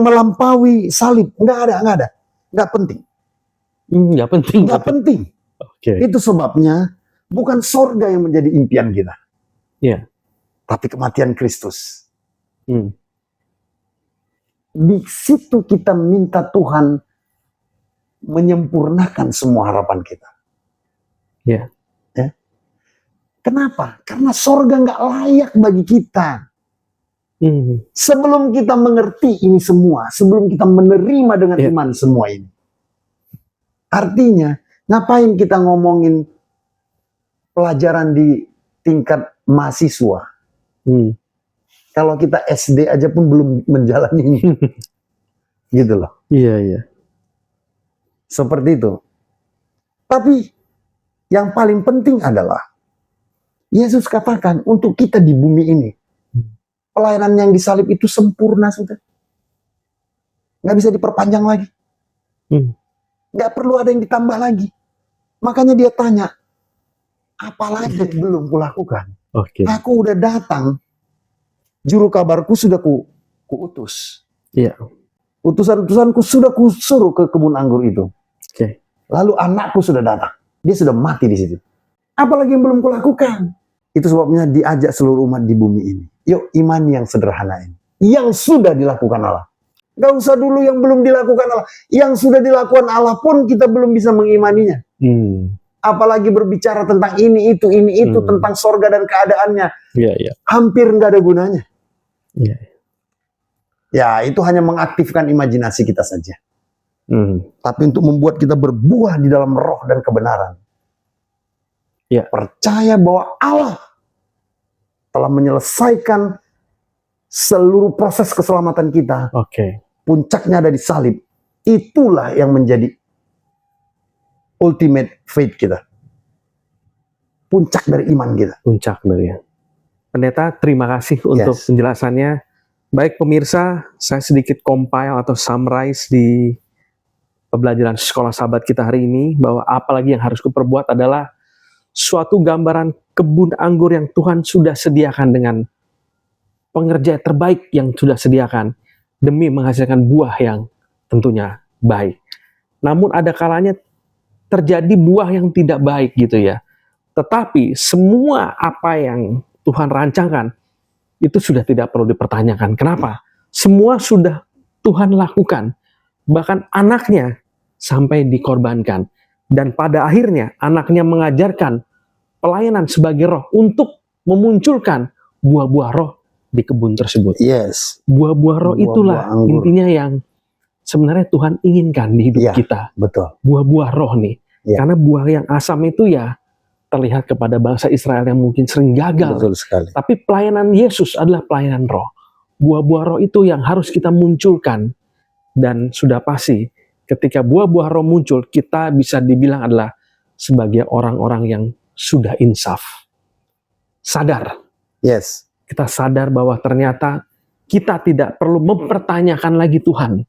melampaui salib? Nggak penting. Nggak penting. Itu sebabnya bukan sorga yang menjadi impian kita, tapi kematian Kristus. Di situ kita minta Tuhan menyempurnakan semua harapan kita. Kenapa? Karena sorga nggak layak bagi kita. Sebelum kita mengerti ini semua, sebelum kita menerima dengan iman semua ini. Artinya, ngapain kita ngomongin pelajaran di tingkat mahasiswa? Kalau kita SD aja pun belum menjalani gitu loh. Seperti itu. Tapi yang paling penting adalah Yesus katakan untuk kita di bumi ini, pelayanan yang disalib itu sempurna sudah. Nggak bisa diperpanjang lagi. Nggak perlu ada yang ditambah lagi. Makanya dia tanya, apalagi yang belum kulakukan? Aku udah datang, juru kabarku sudah kuutus. Utusan-utusanku sudah kusuruh ke kebun anggur itu. Lalu anakku sudah datang. Dia sudah mati di situ. Apalagi yang belum kulakukan? Itu sebabnya diajak seluruh umat di bumi ini. Yuk imani yang sederhana ini. Yang sudah dilakukan Allah. Gak usah dulu yang belum dilakukan Allah. Yang sudah dilakukan Allah pun kita belum bisa mengimaninya. Apalagi berbicara tentang ini itu, tentang sorga dan keadaannya. Hampir gak ada gunanya. Ya, itu hanya mengaktifkan imajinasi kita saja. Tapi untuk membuat kita berbuah di dalam roh dan kebenaran. Percaya bahwa Allah telah menyelesaikan seluruh proses keselamatan kita. Puncaknya ada di salib. Itulah yang menjadi ultimate faith kita. Puncak dari iman kita. Pendeta, terima kasih untuk penjelasannya. Baik pemirsa, saya sedikit compile atau summarize di pembelajaran sekolah sahabat kita hari ini, bahwa apalagi yang harus kuperbuat adalah suatu gambaran kebun anggur yang Tuhan sudah sediakan dengan pengerja terbaik yang sudah sediakan demi menghasilkan buah yang tentunya baik. Namun ada kalanya terjadi buah yang tidak baik gitu ya. Tetapi semua apa yang Tuhan rancangkan itu sudah tidak perlu dipertanyakan. Kenapa? Semua sudah Tuhan lakukan. Bahkan anaknya sampai dikorbankan. Dan pada akhirnya anaknya mengajarkan pelayanan sebagai roh untuk memunculkan buah-buah roh di kebun tersebut. Buah-buah roh itulah intinya yang sebenarnya Tuhan inginkan di hidup kita. Buah-buah roh nih. Karena buah yang asam itu ya terlihat kepada bangsa Israel yang mungkin sering gagal. Tapi pelayanan Yesus adalah pelayanan roh. Buah-buah roh itu yang harus kita munculkan. Dan sudah pasti ketika buah-buah roh muncul, kita bisa dibilang adalah sebagai orang-orang yang sudah insaf. Sadar. Kita sadar bahwa ternyata kita tidak perlu mempertanyakan lagi Tuhan.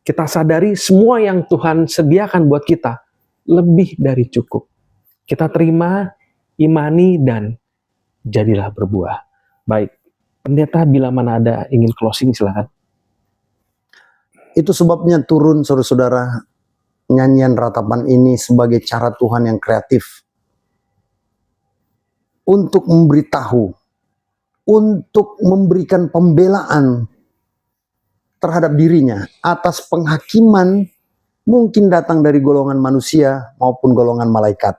Kita sadari semua yang Tuhan sediakan buat kita lebih dari cukup. Kita terima, imani, dan jadilah berbuah. Baik, pendeta bila mana ada ingin closing silakan. Itu sebabnya turun saudara-saudara, nyanyian ratapan ini sebagai cara Tuhan yang kreatif untuk memberitahu, untuk memberikan pembelaan terhadap dirinya atas penghakiman mungkin datang dari golongan manusia maupun golongan malaikat.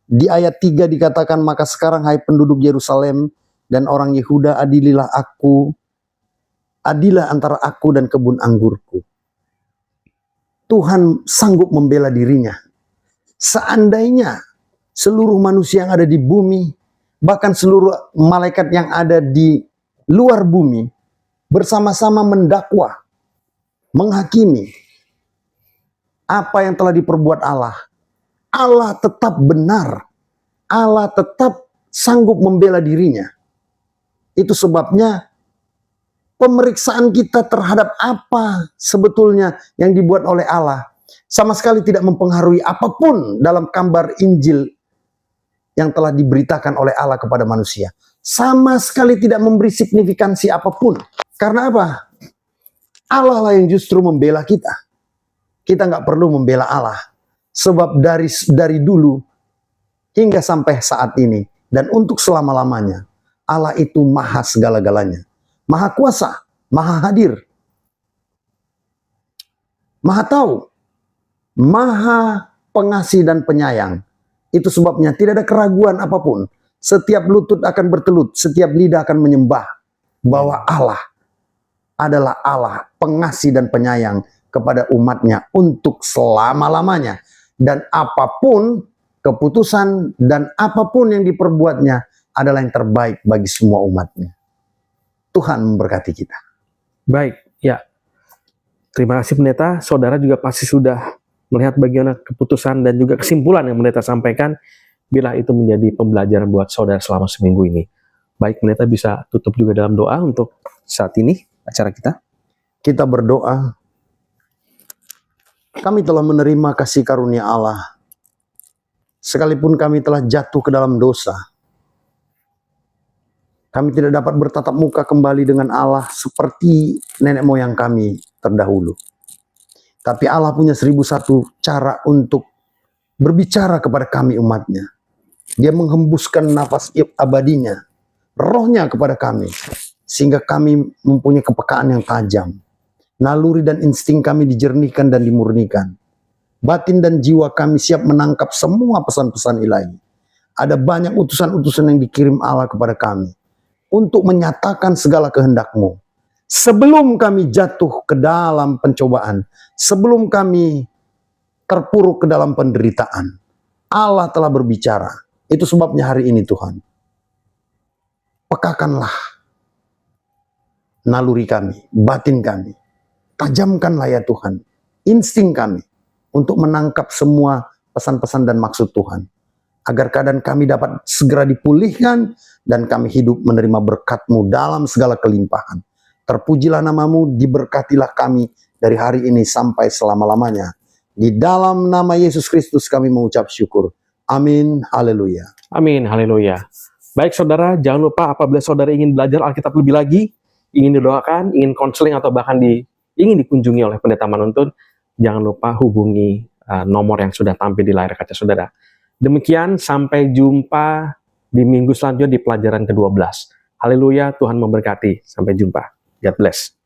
Di ayat 3 dikatakan, maka sekarang hai penduduk Yerusalem dan orang Yehuda, adililah aku, adilah antara aku dan kebun anggurku. Tuhan sanggup membela dirinya. Seandainya seluruh manusia yang ada di bumi bahkan seluruh malaikat yang ada di luar bumi bersama-sama mendakwa, menghakimi apa yang telah diperbuat Allah. Allah tetap benar. Allah tetap sanggup membela dirinya. Itu sebabnya pemeriksaan kita terhadap apa sebetulnya yang dibuat oleh Allah sama sekali tidak mempengaruhi apapun dalam kabar Injil yang telah diberitakan oleh Allah kepada manusia. Sama sekali tidak memberi signifikansi apapun. Karena apa? Allah lah yang justru membela kita. Kita nggak perlu membela Allah. Sebab dari dulu hingga sampai saat ini dan untuk selama-lamanya, Allah itu maha segala-galanya. Maha kuasa, maha hadir, maha tahu, maha pengasih dan penyayang. Itu sebabnya tidak ada keraguan apapun. Setiap lutut akan bertelut, setiap lidah akan menyembah bahwa Allah adalah Allah pengasih dan penyayang kepada umatnya untuk selama-lamanya. Dan apapun keputusan dan apapun yang diperbuatnya adalah yang terbaik bagi semua umatnya. Tuhan memberkati kita. Baik, ya. Terima kasih pendeta. Saudara juga pasti sudah melihat bagaimana keputusan dan juga kesimpulan yang pendeta sampaikan, bila itu menjadi pembelajaran buat saudara selama seminggu ini. Baik, pendeta bisa tutup juga dalam doa untuk saat ini acara kita. Kita berdoa. Kami telah menerima kasih karunia Allah. Sekalipun kami telah jatuh ke dalam dosa, kami tidak dapat bertatap muka kembali dengan Allah seperti nenek moyang kami terdahulu. Tapi Allah punya 1001 cara untuk berbicara kepada kami umatnya. Dia menghembuskan nafas abadinya, rohnya kepada kami, sehingga kami mempunyai kepekaan yang tajam. Naluri dan insting kami dijernihkan dan dimurnikan. Batin dan jiwa kami siap menangkap semua pesan-pesan ilahi. Ada banyak utusan-utusan yang dikirim Allah kepada kami untuk menyatakan segala kehendak-Mu. Sebelum kami jatuh ke dalam pencobaan, sebelum kami terpuruk ke dalam penderitaan, Allah telah berbicara. Itu sebabnya hari ini Tuhan, pekakanlah naluri kami, batin kami. Tajamkanlah ya Tuhan, insting kami untuk menangkap semua pesan-pesan dan maksud Tuhan. Agar keadaan kami dapat segera dipulihkan dan kami hidup menerima berkat-Mu dalam segala kelimpahan. Terpujilah nama-Mu, diberkatilah kami dari hari ini sampai selama-lamanya. Di dalam nama Yesus Kristus kami mengucap syukur. Amin. Haleluya. Amin. Haleluya. Baik saudara, jangan lupa apabila saudara ingin belajar Alkitab lebih lagi, ingin didoakan, ingin konseling atau bahkan ingin dikunjungi oleh pendeta Manuntun, jangan lupa hubungi nomor yang sudah tampil di layar kaca saudara. Demikian, sampai jumpa di minggu selanjutnya di pelajaran ke-12. Haleluya, Tuhan memberkati. Sampai jumpa. God bless.